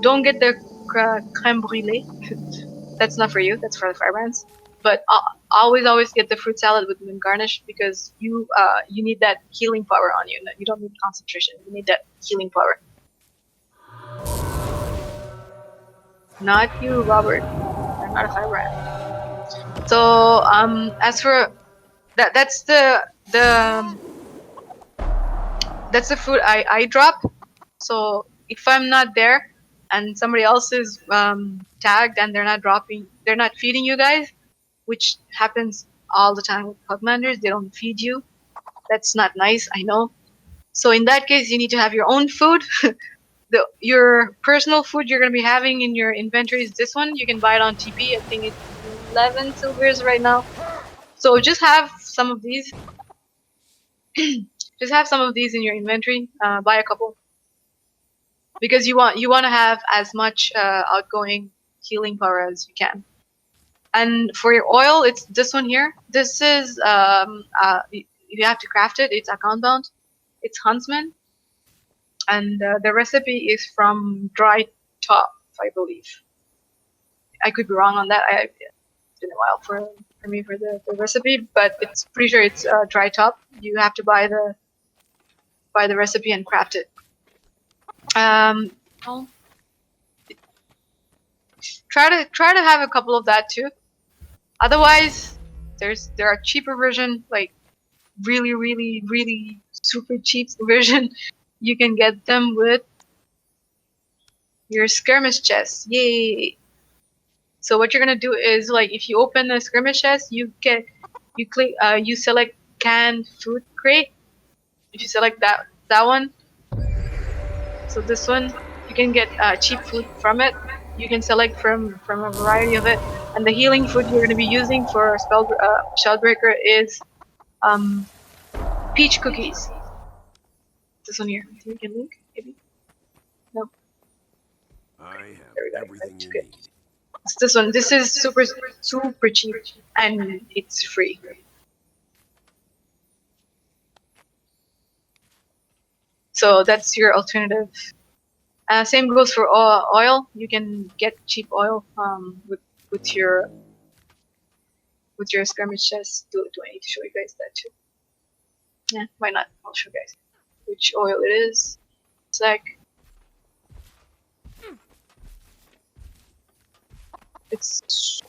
Don't get the crème brûlée. That's not for you. That's for the firebrands. But always get the fruit salad with mint garnish because you need that healing power on you. You don't need concentration. You need that healing power. Not you, Robert. I'm not a firebrand. So as for that's that's the food I drop. So if I'm not there and somebody else is tagged and they're not feeding you guys, which happens all the time with commanders, they don't feed you. That's not nice, I know. So in that case, you need to have your own food. Your personal food you're gonna be having in your inventory is this one. You can buy it on TP. I think it's 11 silvers right now. So just have some of these. Just have some of these in your inventory. Buy a couple because you want to have as much outgoing healing power as you can. And for your oil, it's this one here. This is you have to craft it. It's account bound. It's Huntsman, and the recipe is from Dry Top, I believe. I could be wrong on that. It's been a while for me for the recipe, but it's pretty sure it's Dry Top. You have to buy the recipe and craft it. Well, try to have a couple of that too. Otherwise, there are cheaper version, like really super cheap version. You can get them with your skirmish chest. Yay! So what you're gonna do is like if you open a skirmish chest, you select canned food crate. If you select that one, so this one, you can get cheap food from it. You can select from a variety of it, and the healing food you're going to be using for Shoutbreaker is peach cookies. This one here. I think we can link, maybe. No,
I
there we
have
go.
everything you
Okay.
need.
It's this one. This is super cheap, and it's free. So that's your alternative. Same goes for oil. You can get cheap oil with your skirmish chest. Do I need to show you guys that too? Yeah, why not? I'll show you guys which oil it is. It's like it's
Seize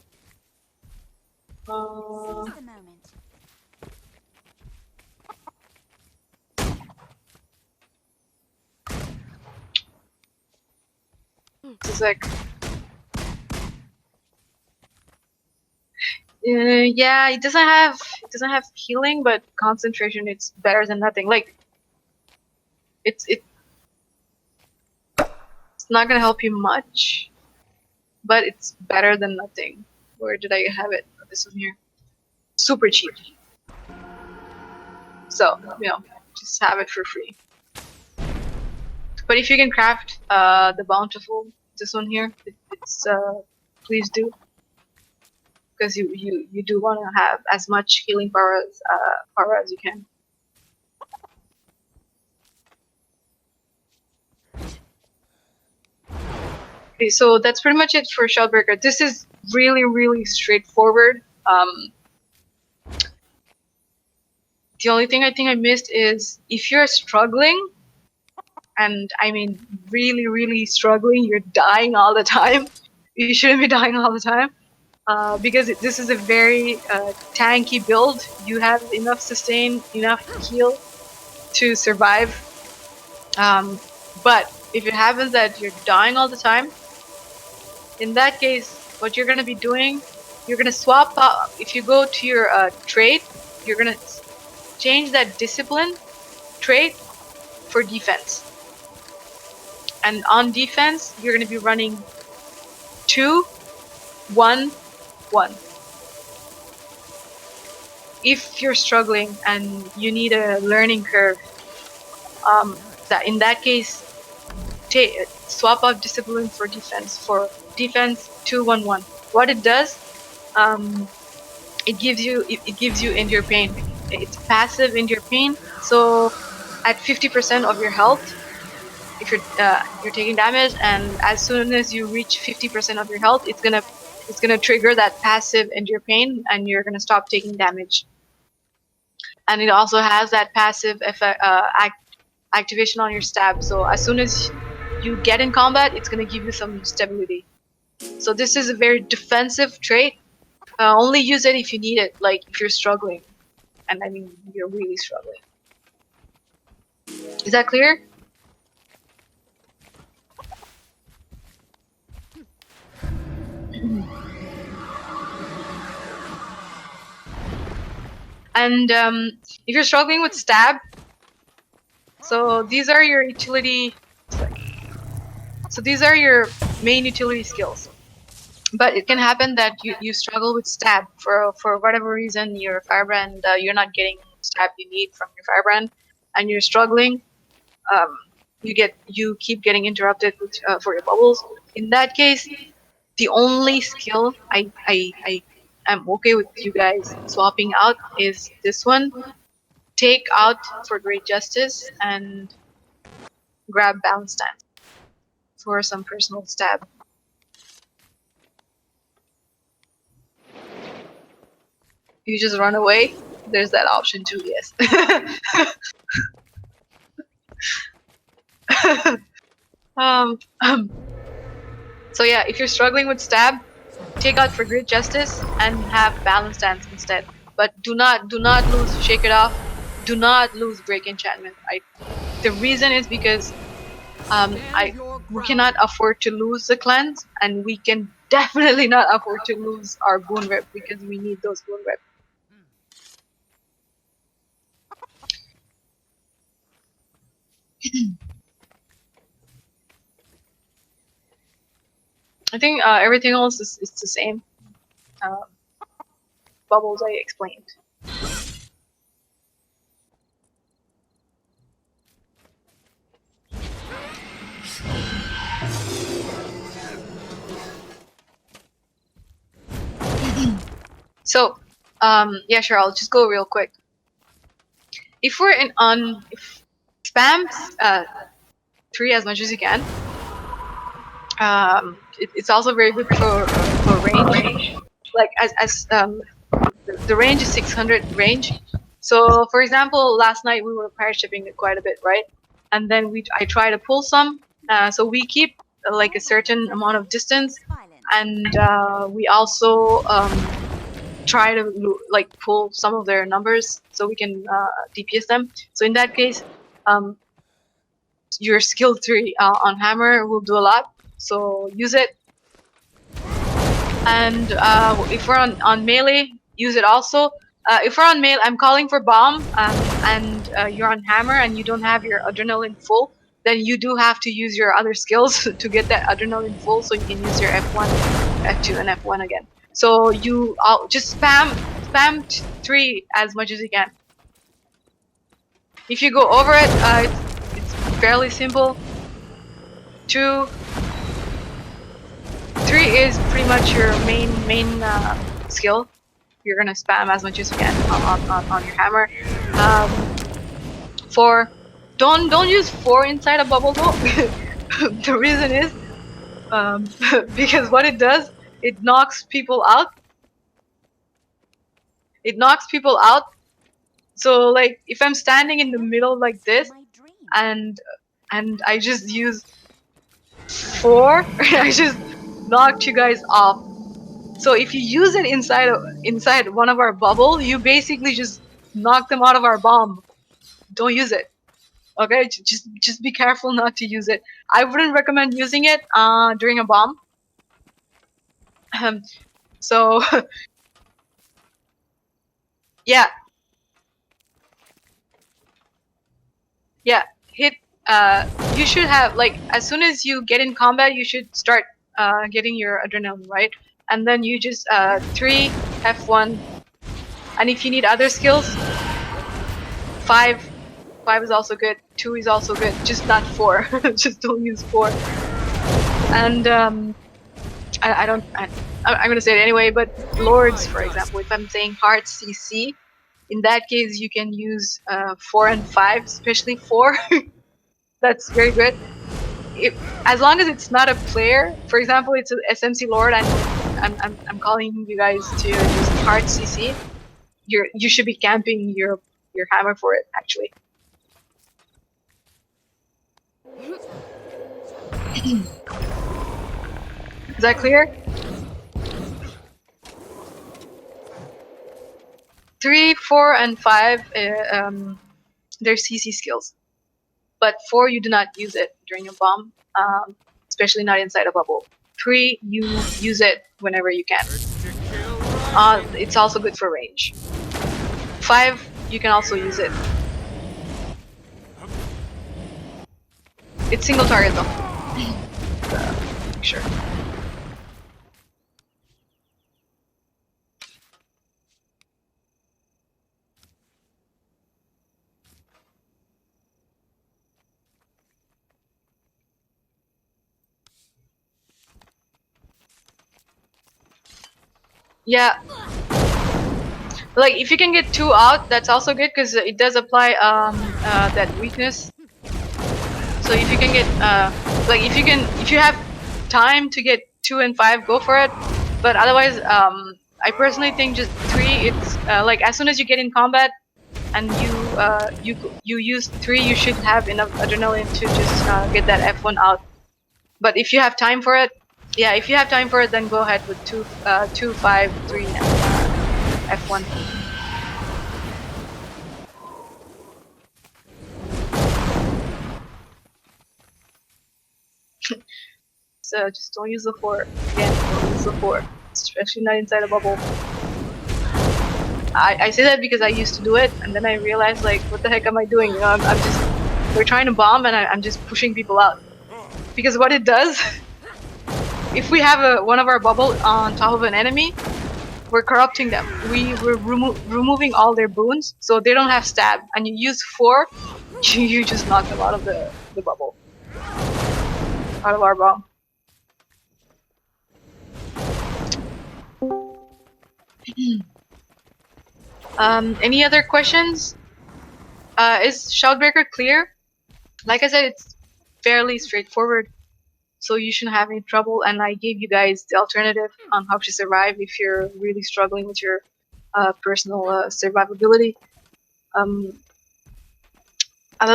the moment.
it's like yeah, it doesn't have healing, but concentration. It's better than nothing. Like it's not gonna help you much, but it's better than nothing. Where did I have it? This one here. Super cheap. So just have it for free. But if you can craft the bountiful, this one here, it's please do, because you do want to have as much healing power as you can. Okay, so that's pretty much it for Shoutbreaker. This is really straightforward. The only thing I think I missed is if you're struggling, and I mean really struggling, you're dying all the time. You shouldn't be dying all the time. Because this is a very tanky build. You have enough sustain, enough heal to survive. But if it happens that you're dying all the time, in that case, what you're going to be doing you're gonna swap out. If you go to your trait, you're gonna change that discipline trait for defense. And on defense, you're gonna be running 2, 1, 1. If you're struggling and you need a learning curve, that in that case, swap out discipline for defense. For defense, 2, 1, 1. What it does, it gives you endure pain. It's passive endure pain. So at 50% of your health, if you're taking damage, and as soon as you reach 50% of your health, it's gonna trigger that passive endure pain, and you're gonna stop taking damage. And it also has that passive effect, activation on your stab. So as soon as you get in combat, it's gonna give you some stability. So this is a very defensive trait. Only use it if you need it, like if you're struggling, and I mean you're really struggling. Is that clear? And if you're struggling with stab, so these are your utility. So these are your main utility skills. But it can happen that you struggle with stab for whatever reason. Your firebrand, you're not getting stab you need from your firebrand, and you're struggling. You keep getting interrupted with, for your bubbles. In that case, the only skill I'm okay with you guys swapping out is this one. Take out for great justice and grab balance stance for some personal stab. You just run away. There's that option too, yes. So yeah, if you're struggling with stab, take out for great justice and have balance stance instead. But do not lose shake it off. Do not lose break enchantment. The reason is because we cannot afford to lose the cleanse, and we can definitely not afford to lose our boon rip because we need those boon rip. I think everything else is the same. Bubbles I explained. So, yeah, sure. I'll just go real quick. If we're spam 3 as much as you can. It's also very good for range. Like the range is 600 range. So for example, last night we were pirate shipping it quite a bit, right? And then I try to pull some. So we keep like a certain amount of distance, and we also try to like pull some of their numbers so we can DPS them. So in that case, your skill 3 on hammer will do a lot. So use it. And if we're on melee, use it also. If we're on melee, I'm calling for bomb, and you're on hammer and you don't have your adrenaline full, then you do have to use your other skills to get that adrenaline full, so you can use your F1, F2, and F1 again. So I'll just spam 3 as much as you can. If you go over it, it's fairly simple. 2, 3 is pretty much your main skill. You're gonna spam as much as you can on your hammer. 4, don't use 4 inside a bubble though. The reason is because what it does, it knocks people out. It knocks people out. So like if I'm standing in the middle like this, and I just use 4, I just knocked you guys off. So if you use it inside one of our bubble, you basically just knock them out of our bomb. Don't use it. Okay, just be careful not to use it. I wouldn't recommend using it during a bomb. So yeah, hit. You should have like as soon as you get in combat, you should start getting your adrenaline, right? And then you just 3 F1, and if you need other skills, 5 is also good. 2 is also good. Just not 4. Just don't use 4. And I don't. I'm gonna say it anyway. But lords, for example, if I'm saying hard CC, in that case you can use 4 and 5, especially 4. That's very good. As long as it's not a player, for example, it's an SMC Lord, and I'm calling you guys to use hard CC. You should be camping your hammer for it, actually. Is that clear? 3, 4, and 5, they're CC skills, but 4 you do not use it during a bomb, especially not inside a bubble. 3 you use it whenever you can. It's also good for range. 5 you can also use it. It's single target though. Make sure. Yeah. Like if you can get 2 out, that's also good because it does apply that weakness. So if you can get like if you have time to get 2 and 5, go for it. But otherwise, I personally think just 3. It's like as soon as you get in combat and you use 3, you should have enough adrenaline to just get that F1 out. But if you have time for it, yeah, if you have time for it, then go ahead with 2, 5, 3, and F1. So just don't use the 4. Again, don't use the 4. Especially not inside a bubble. I say that because I used to do it, and then I realized, like, what the heck am I doing? You know, I'm just... We're trying to bomb, and I'm just pushing people out. Because what it does... if we have one of our bubble on top of an enemy, we're corrupting them. We're removing all their boons, so they don't have stab. And you use 4, you just knock them out of the bubble. Out of our bomb. Any other questions? Is Shoutbreaker clear? Like I said, it's fairly straightforward, so you shouldn't have any trouble. And I gave you guys the alternative on how to survive if you're really struggling with your personal survivability. Other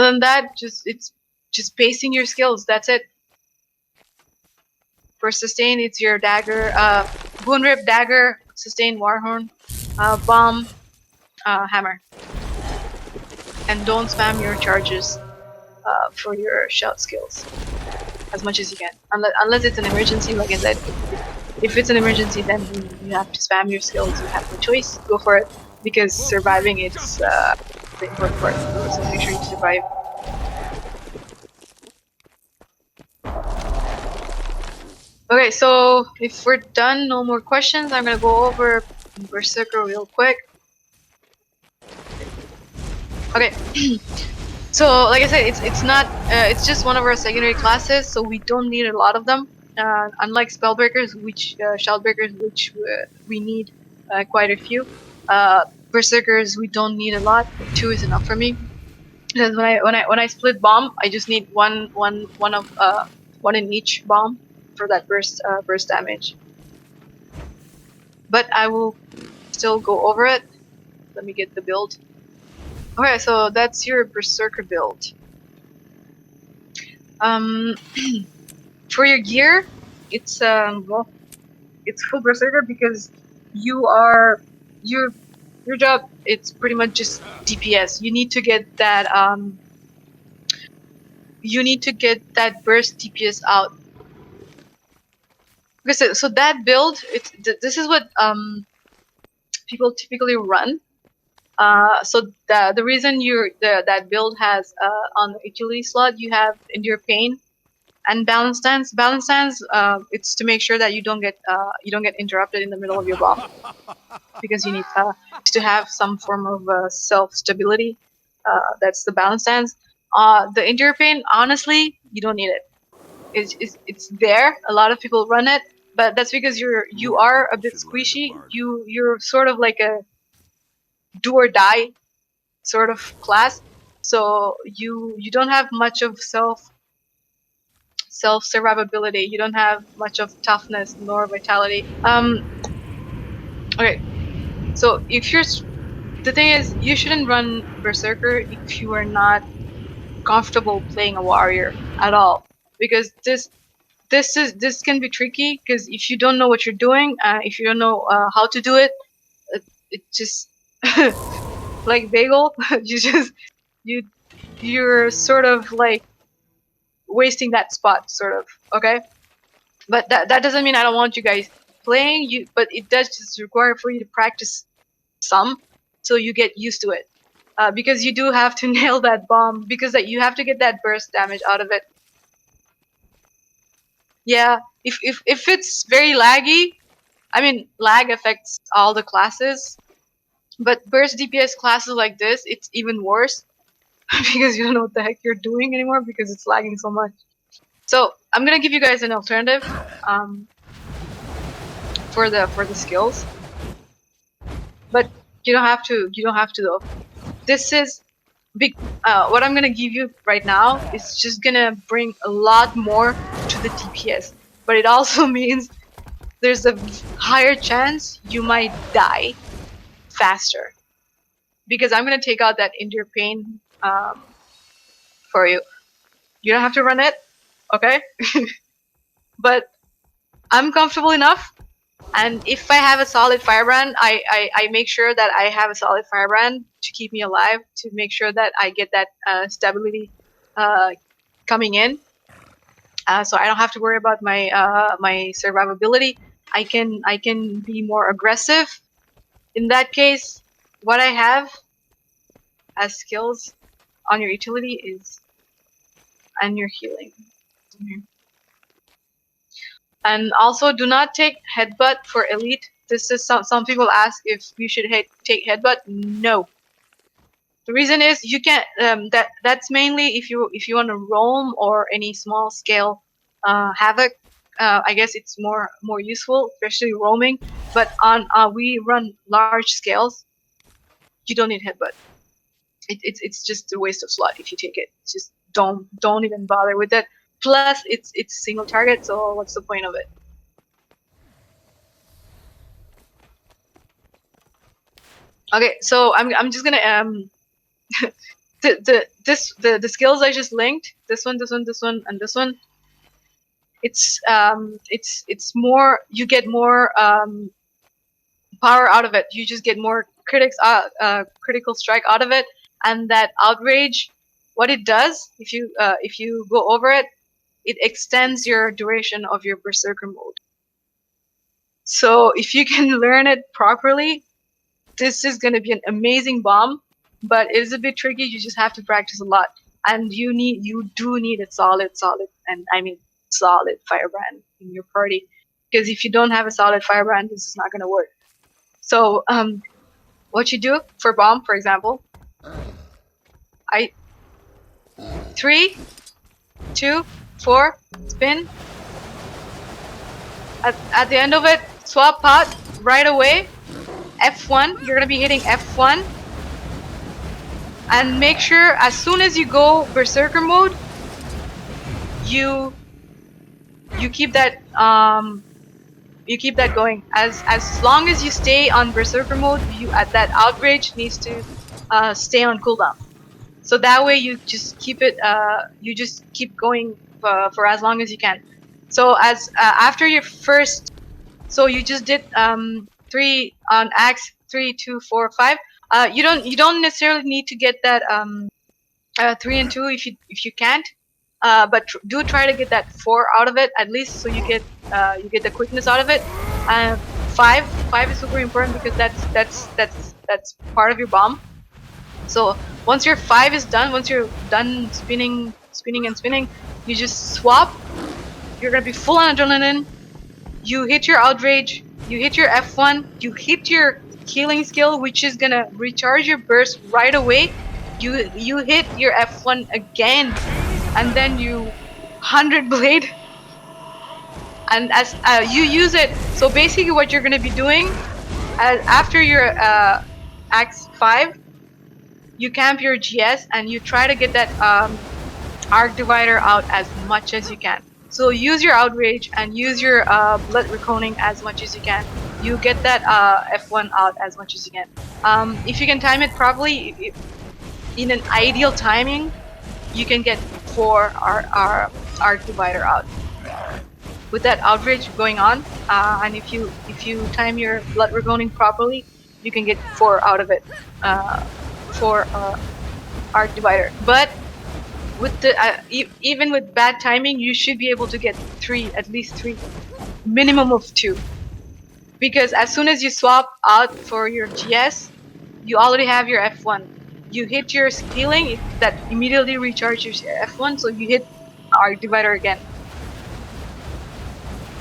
than that, it's just pacing your skills. That's it. For sustain, it's your dagger, boon rip, dagger, sustain, warhorn, bomb, hammer. And don't spam your charges for your shout skills as much as you can. Unless it's an emergency, like I said. If it's an emergency, then you have to spam your skills. You have no choice. Go for it. Because surviving, it's the important part. So make sure you survive. Okay, so if we're done, no more questions, I'm gonna go over Berserker real quick. Okay. So, like I said, it's not it's just one of our secondary classes, so we don't need a lot of them. Unlike Spellbreakers, which Shoutbreakers, which we need quite a few. Berserkers, we don't need a lot. 2 is enough for me. Because when I split bomb, I just need one in each bomb for that burst damage. But I will still go over it. Let me get the build. Okay, so that's your Berserker build. For your gear, it's well, it's full Berserker because your job, it's pretty much just DPS. You need to get that burst DPS out. Okay, so that build, this is what people typically run. So the reason that build has on the utility slot you have Endure Pain and Balance Stance. Balance Stance, it's to make sure that you don't get interrupted in the middle of your bomb, because you need to have some form of self stability. That's the Balance Stance. The Endure Pain, honestly, you don't need it. It's there. A lot of people run it, but that's because you are a bit
Should learn to
squishy.
bargain.
You're sort of like a do or die sort of class, so you don't have much of self survivability. You don't have much of toughness nor vitality. Okay, so if the thing is, you shouldn't run Berserker if you are not comfortable playing a warrior at all, because this can be tricky, because if you don't know what you're doing, if you don't know how to do it, it just like bagel, you just you you're sort of like wasting that spot, sort of. Okay, but that doesn't mean I don't want you guys playing you, but it does just require for you to practice some, so you get used to it. Because you do have to nail that bomb, because that you have to get that burst damage out of it. Yeah, if it's very laggy, I mean, lag affects all the classes, but burst DPS classes like this, it's even worse because you don't know what the heck you're doing anymore because it's lagging so much. So I'm gonna give you guys an alternative for the skills, but you don't have to. You don't have to though. This is big. What I'm gonna give you right now is just gonna bring a lot more to the DPS, but it also means there's a higher chance you might die faster, because I'm gonna take out that Endure Pain for you. You don't have to run it, okay? But I'm comfortable enough, and if I have a solid firebrand, I make sure that I have a solid firebrand to keep me alive, to make sure that I get that stability coming in, so I don't have to worry about my survivability. I can be more aggressive. In that case, what I have as skills on your utility is and your healing. And also, do not take headbutt for elite. This is some people ask if you should take headbutt. No. The reason is you can't. That's mainly if you want to roam or any small scale havoc. I guess it's more useful, especially roaming. But on we run large scales. You don't need headbutt. It's just a waste of slot if you take it. Just don't even bother with it. Plus, it's single target, so what's the point of it? Okay, so I'm just gonna the skills I just linked, this one, and this one. It's more, you get more power out of it. You just get more critical strike out of it, and that outrage. What it does, if you go over it, it extends your duration of your Berserker mode. So if you can learn it properly, this is going to be an amazing bomb, but it is a bit tricky. You just have to practice a lot, and you do need a solid, and I mean solid firebrand in your party, because if you don't have a solid firebrand, this is not going to work. So what you do for bomb, for example, 3, 2, 4, spin. At the end of it, swap pot right away. F1, you're gonna be hitting F1, and make sure as soon as you go Berserker mode, you keep that going. As long as you stay on Berserker mode, that outrage needs to stay on cooldown. So that way you just keep it. You just keep going for as long as you can. So as after your first, so you just did 3 on axe, 3, 2, 4, 5. You don't necessarily need to get that 3 and 2 if you can't. But do try to get that 4 out of it at least, so you get you get the quickness out of it. Five is super important because that's part of your bomb. So once your 5 is done, once you're done spinning, you just swap. You're gonna be full on adrenaline. You hit your outrage, you hit your F1, you hit your healing skill, which is gonna recharge your burst right away. You hit your F1 again, and then you 100 blade, and as you use it. So basically, what you're gonna be doing, after your Axe 5, you camp your GS and you try to get that arc divider out as much as you can. So use your outrage and use your blood reconing as much as you can. You get that F1 out as much as you can. If you can time it properly, in an ideal timing, you can get 4 arc divider out with that outrage going on. And if you time your blood reconing properly, you can get 4 out of it. 4 arc divider. But with the even with bad timing, you should be able to get 3, at least 3, minimum of 2, because as soon as you swap out for your GS, you already have your F1. You hit your healing, that immediately recharges your F1, so you hit arc divider again.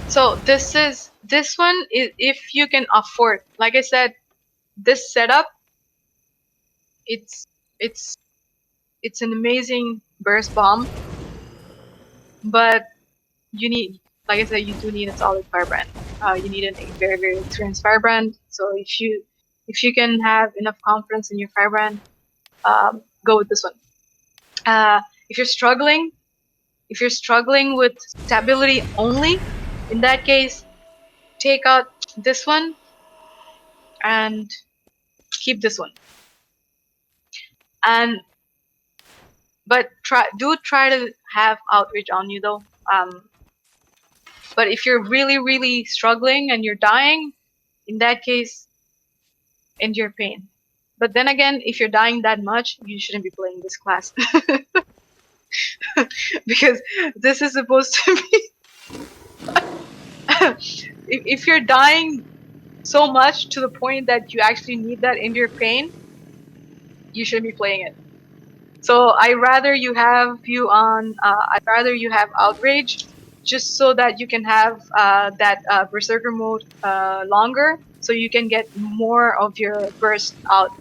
So this one is if you can afford. Like I said, this setup, it's an amazing burst bomb, but you need, like I said, you do need a solid firebrand. You need a very, very experienced firebrand. So if you can have enough confidence in your firebrand, go with this one. If you're struggling with stability only, in that case, take out this one and keep this one. But try to have outrage on you though. But if you're really, really struggling and you're dying, in that case, endure pain. But then again, if you're dying that much, you shouldn't be playing this class. Because this is supposed to be... if you're dying so much to the point that you actually need that endure pain, you shouldn't be playing it. So I'd rather you have outrage, just so that you can have that Berserker mode longer, so you can get more of your burst out.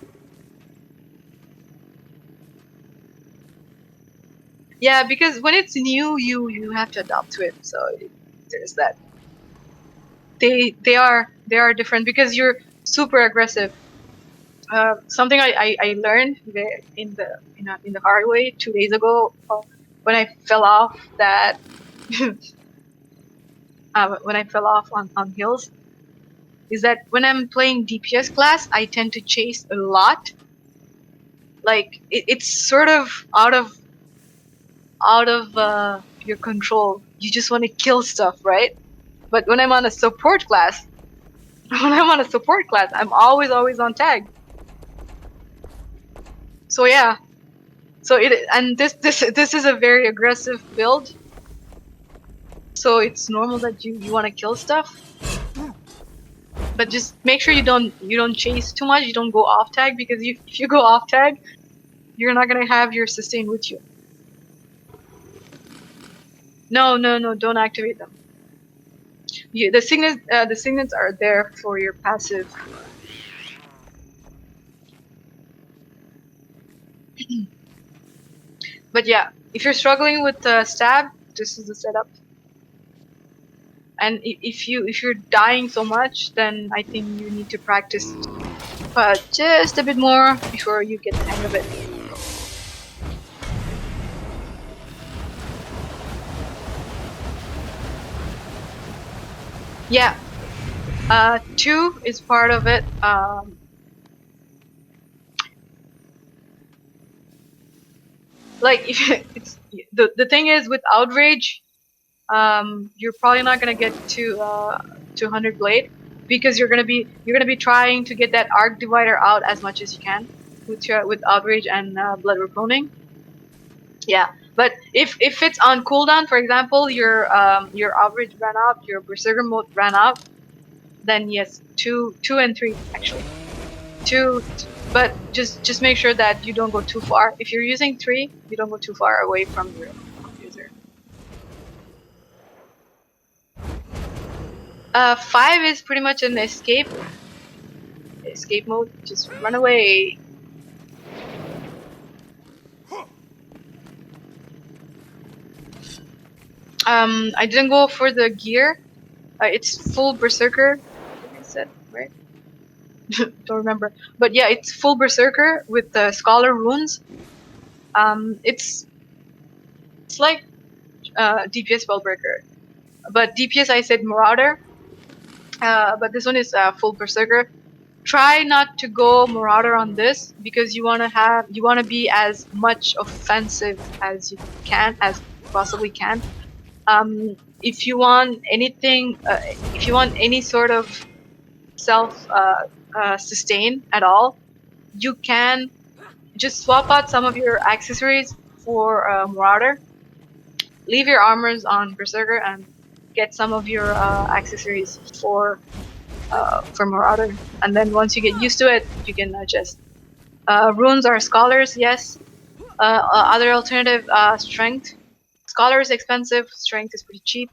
Yeah, because when it's new, you have to adapt to it. So there's that. They are different because you're super aggressive. Something I learned in the hard way 2 days ago, when I fell off that when I fell off on hills, is that when I'm playing DPS class, I tend to chase a lot. Like it's sort of out of your control. You just want to kill stuff, right? But when I'm on a support class, I'm always on tag. So yeah. So this is a very aggressive build. So it's normal that you want to kill stuff. But just make sure you don't chase too much. You don't go off tag, because if you go off tag, you're not gonna have your sustain with you. No, don't activate them. The signets are there for your passive. But yeah, if you're struggling with stab, this is the setup. And if you're dying so much, then I think you need to practice just a bit more before you get the hang of it. Yeah, 2 is part of it. Like if it's the thing is with outrage, you're probably not gonna get to 100 blade, because you're gonna be trying to get that arc divider out as much as you can with outrage and blood reconing. Yeah, But if it's on cooldown, for example, your average ran out, your Berserker mode ran out, then yes, two and three actually. Two, but just make sure that you don't go too far. If you're using three, you don't go too far away from your user. 5 is pretty much an escape mode. Just run away. I didn't go for the gear. It's full Berserker, like I said, right? Don't remember, but yeah, it's full Berserker with the Scholar runes. It's like DPS Spellbreaker, but DPS I said Marauder. But this one is full Berserker. Try not to go Marauder on this because you want to be as much offensive as you can, as possibly can. If you want anything, if you want any sort of self sustain at all, you can just swap out some of your accessories for Marauder. Leave your armors on Berserker and get some of your accessories for Marauder. And then once you get used to it, you can adjust. Runes are scholars, yes. Other alternative, strength. Scholar is expensive, strength is pretty cheap.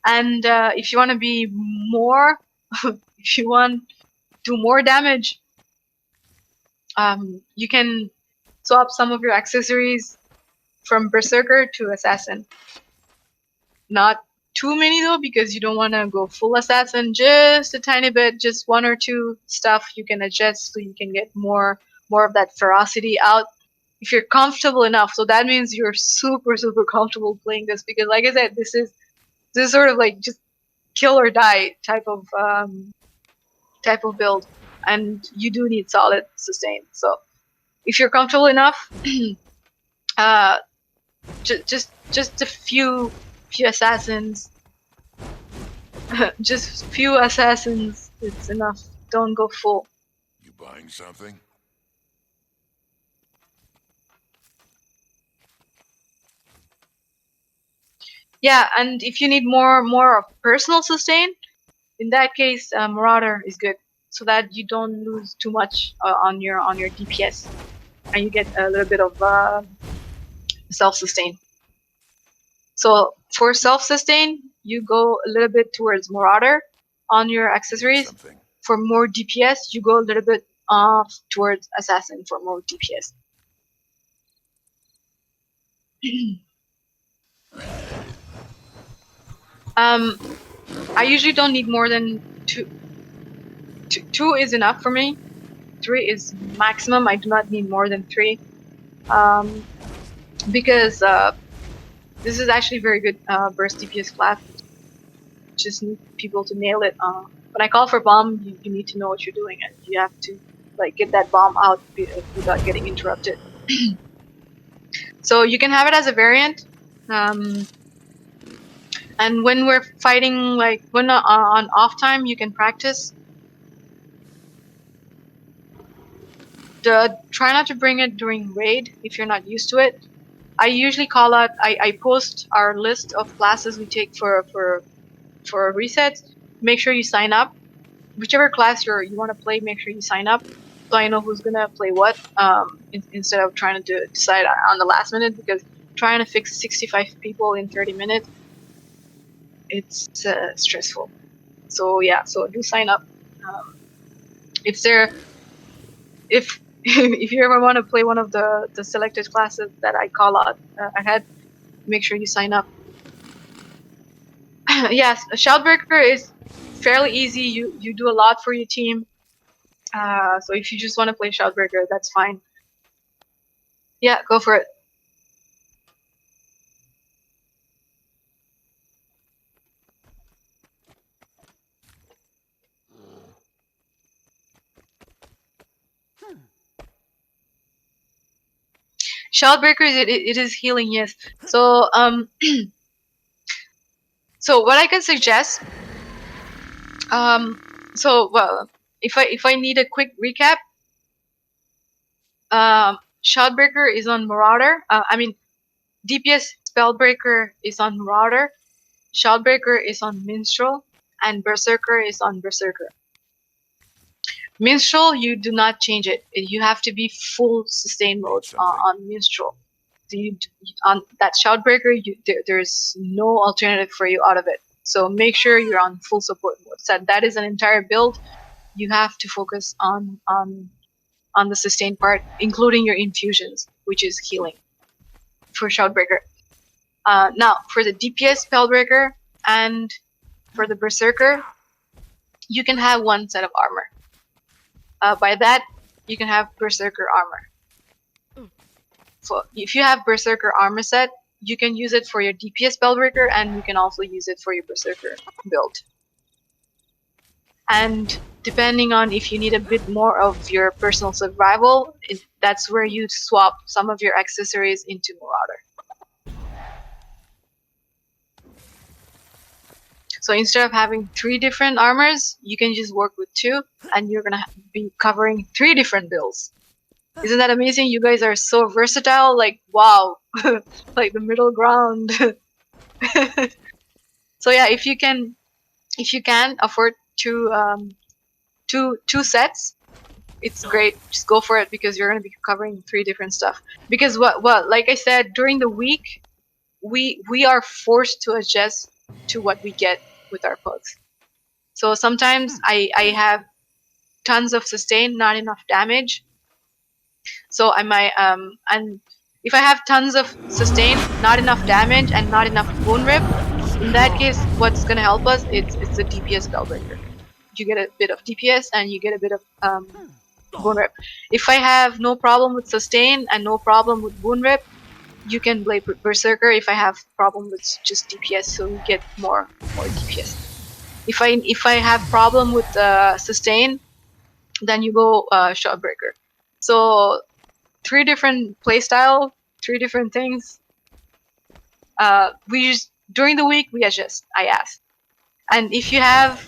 And if you want to be more, if you want to do more damage, you can swap some of your accessories from Berserker to Assassin. Not too many though, because you don't want to go full Assassin, just a tiny bit, just 1 or 2 stuff you can adjust so you can get more of that ferocity out. If you're comfortable enough, so that means you're super comfortable playing this, because like I said, this is sort of like just kill or die type of build, and you do need solid sustain. So if you're comfortable enough, just a few assassins, just few assassins, it's enough. Don't go full.
You buying something?
Yeah, and if you need more of personal sustain, in that case, Marauder is good, so that you don't lose too much on your DPS, and you get a little bit of self sustain. So for self sustain, you go a little bit towards Marauder on your accessories.
Something.
For more DPS, you go a little bit off towards Assassin for more DPS. I usually don't need more than 2. 2 is enough for me. 3 is maximum. I do not need more than 3. Because this is actually very good burst DPS class. Just need people to nail it. When I call for bomb, you need to know what you're doing, and you have to like get that bomb out without getting interrupted. So you can have it as a variant. And when we're fighting, like when on off time, you can practice. Try not to bring it during raid if you're not used to it. I usually call out. I post our list of classes we take for resets. Make sure you sign up. Whichever class you want to play, make sure you sign up, so I know who's gonna play what. Instead of trying to decide on the last minute, because trying to fix 65 people in 30 minutes, it's stressful. So yeah, so do sign up. If if you ever want to play one of the selected classes that I call out ahead, make sure you sign up. Yes, Shoutbreaker is fairly easy. You do a lot for your team. So if you just want to play Shoutbreaker, that's fine. Yeah, go for it. Shoutbreaker it is healing, yes. So so what I can suggest, so well, if I need a quick recap, Shoutbreaker is on Marauder. DPS Spellbreaker is on Marauder. Shoutbreaker is on Minstrel, and Berserker is on Berserker. Minstrel, you do not change it. You have to be full sustain mode on Minstrel. So on that Shoutbreaker, there's no alternative for you out of it. So make sure you're on full support mode. So that is an entire build. You have to focus on the sustain part, including your infusions, which is healing for Shoutbreaker. Now, for the DPS Spellbreaker and for the Berserker, you can have one set of armor. By that, you can have Berserker armor. So if you have Berserker armor set, you can use it for your DPS Spellbreaker, and you can also use it for your Berserker build. And depending on if you need a bit more of your personal survival, that's where you swap some of your accessories into Marauder. So instead of having 3 different armors, you can just work with 2, and you're gonna be covering 3 different builds. Isn't that amazing? You guys are so versatile. Like, wow, like the middle ground. So yeah, if you can afford two sets, it's great. Just go for it, because you're gonna be covering 3 different stuff. Because what like I said, during the week, we are forced to adjust to what we get with our pods. So sometimes I have tons of sustain, not enough damage. So I might and if I have tons of sustain, not enough damage, and not enough bone rip, in that case, what's gonna help us? It's the DPS Spellbreaker. You get a bit of DPS and you get a bit of bone rip. If I have no problem with sustain and no problem with bone rip, you can play Berserker. If I have problem with just DPS, so you get more DPS. If I have problem with sustain, then you go Shoutbreaker. So 3 different playstyle, 3 different things. We just during the week we adjust. I ask, and if you have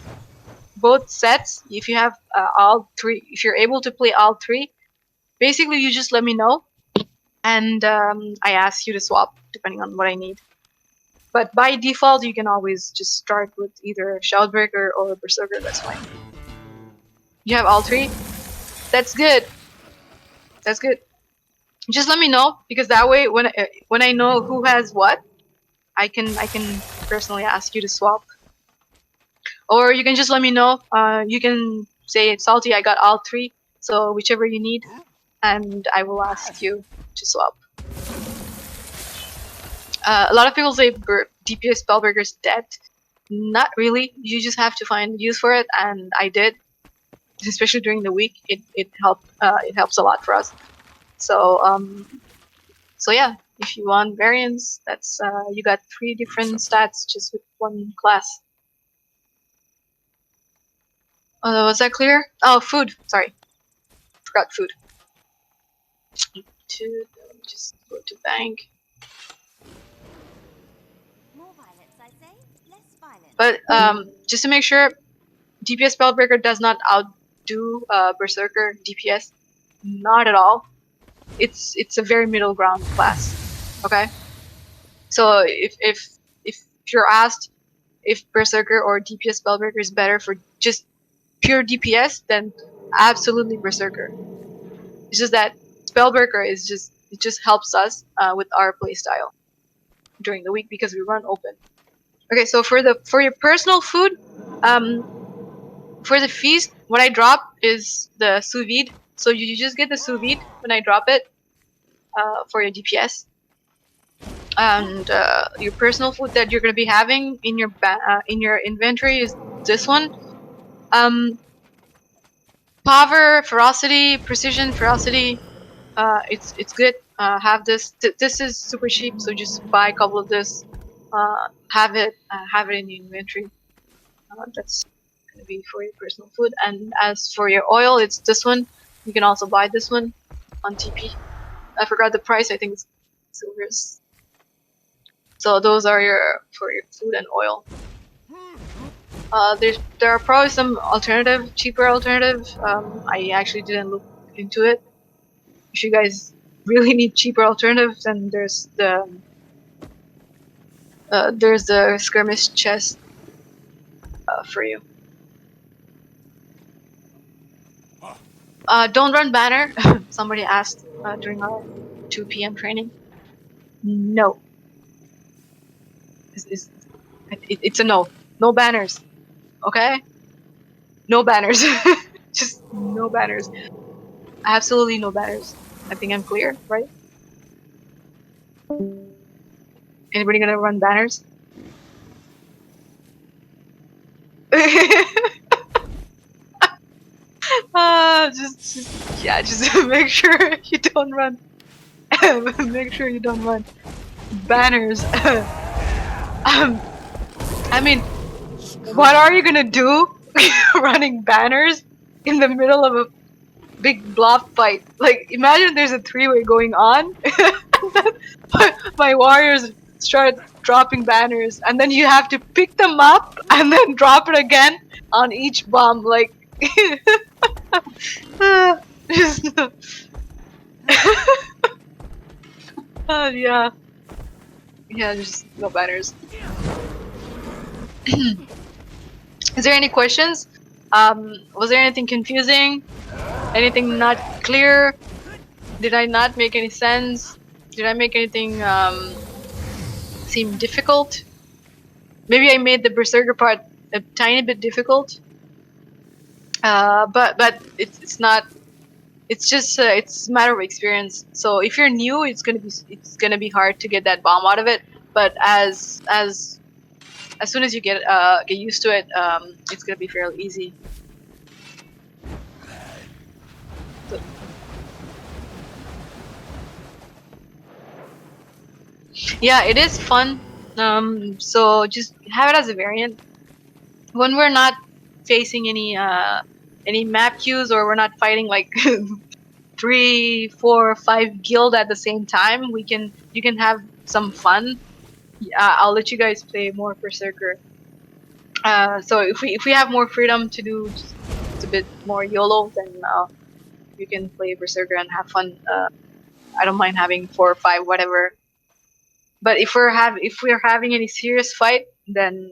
both sets, if you have all 3, if you're able to play all 3, basically you just let me know, and I ask you to swap depending on what I need. But by default, you can always just start with either Shoutbreaker or Berserker. That's fine. You have all 3. That's good. That's good. Just let me know, because that way, when I know who has what, I can personally ask you to swap. Or you can just let me know. You can say, Salty, I got all 3, so whichever you need, and I will ask you to swap. A lot of people say DPS Spellbreaker is dead. Not really. You just have to find use for it, and I did. Especially during the week, it helps a lot for us. So so yeah, if you want variants, that's you got 3 different stats just with 1 class. Was that clear? Oh, food. Sorry, forgot food. Just go to bank.
More violence, I say, less violence.
But just to make sure, DPS Spellbreaker does not outdo Berserker DPS. Not at all. It's a very middle ground class. Okay. So if you're asked if Berserker or DPS Spellbreaker is better for just pure DPS, then absolutely Berserker. It's just that Spellbreaker just helps us with our playstyle during the week, because we run open. Okay, so for your personal food, for the feast, what I drop is the sous vide. So you just get the sous vide when I drop it for your DPS. And your personal food that you're gonna be having in your inventory is this one. Power, ferocity, precision, ferocity. It's good. Have this. This is super cheap, so just buy a couple of this. Have it in your inventory. That's gonna be for your personal food. And as for your oil, it's this one. You can also buy this one on TP. I forgot the price. I think it's silvers. So those are for your food and oil. There are probably some cheaper alternative. I actually didn't look into it. if you guys really need cheaper alternatives, then there's the skirmish chest for you. Don't run banner. Somebody asked during our 2 p.m. training. No. It's a no. No banners. Okay? No banners. Just no banners. Absolutely no banners. I think I'm clear, right? Anybody gonna run banners? Just make sure you don't run. Make sure you don't run banners. I mean, what are you gonna do running banners in the middle of a big blob fight? Like, imagine there's a 3-way going on, and then my warriors start dropping banners, and then you have to pick them up and then drop it again on each bomb. Like, just, yeah, just no banners. Is there any questions? Was there anything confusing? Anything not clear? Did I not make any sense? Did I make anything seem difficult? Maybe I made the Berserker part a tiny bit difficult. But it's not. It's just it's a matter of experience. So if you're new, it's gonna be hard to get that bomb out of it. But as soon as you get used to it, it's gonna be fairly easy. So, yeah, it is fun. So just have it as a variant. When we're not facing any map queues, or we're not fighting like 3, 4, 5 guild at the same time, you can have some fun. I'll let you guys play more Berserker. So if we have more freedom to do just a bit more YOLO, then you can play Berserker and have fun. I don't mind having 4 or 5, whatever. But if we're having any serious fight, then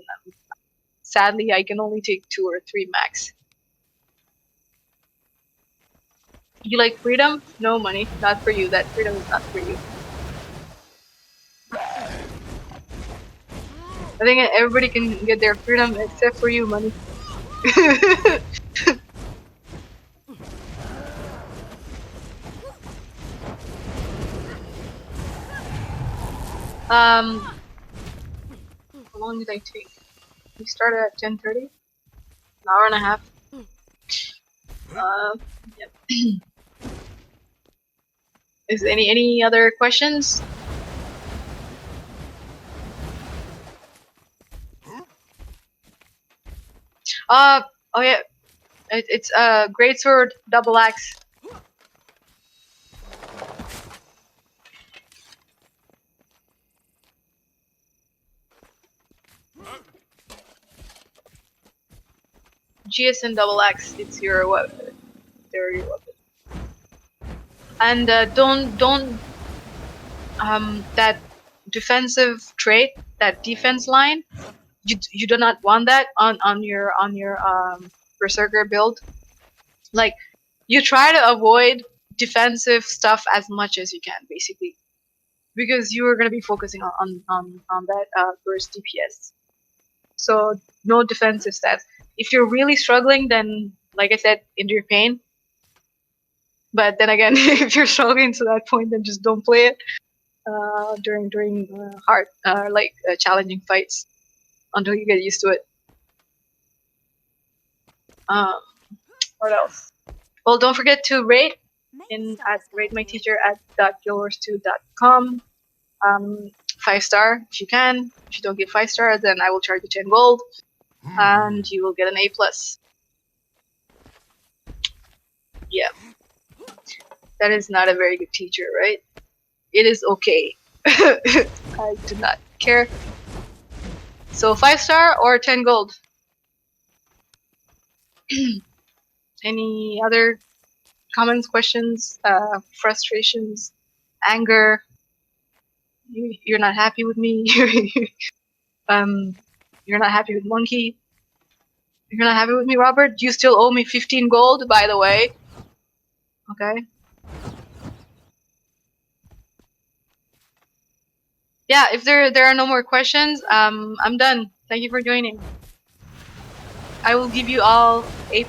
sadly I can only take 2 or 3 max. You like freedom? No, money, not for you. That freedom is not for you. I think everybody can get their freedom except for you, money. How long did I take? We started at 10:30. An hour and a half. Yep. Is any other questions? Oh yeah, it's greatsword, double axe. GSN double axe. It's your weapon. They're your weapon. And don't that defensive trait, that defense line. You do not want that on your Berserker build. Like, you try to avoid defensive stuff as much as you can, basically, because you are gonna be focusing on that burst DPS. So no defensive stats. If you're really struggling, then, like I said, endure pain. But then again, if you're struggling to that point, then just don't play it during hard challenging fights until you get used to it. What else? Well, don't forget to rate at ratemyteacher@guildwars2.com. 5-star if you can. If you don't get 5-star, then I will charge you 10 gold, and you will get an A+. Yeah, that is not a very good teacher, right? It is okay. I do not care. So 5-star or 10 gold. Any other comments, questions, frustrations, anger. You're not happy with me. You're not happy with Monkey. You're not happy with me, Robert. You still owe me 15 gold, by the way. Okay. Yeah, if there are no more questions, I'm done. Thank you for joining. I will give you all A+.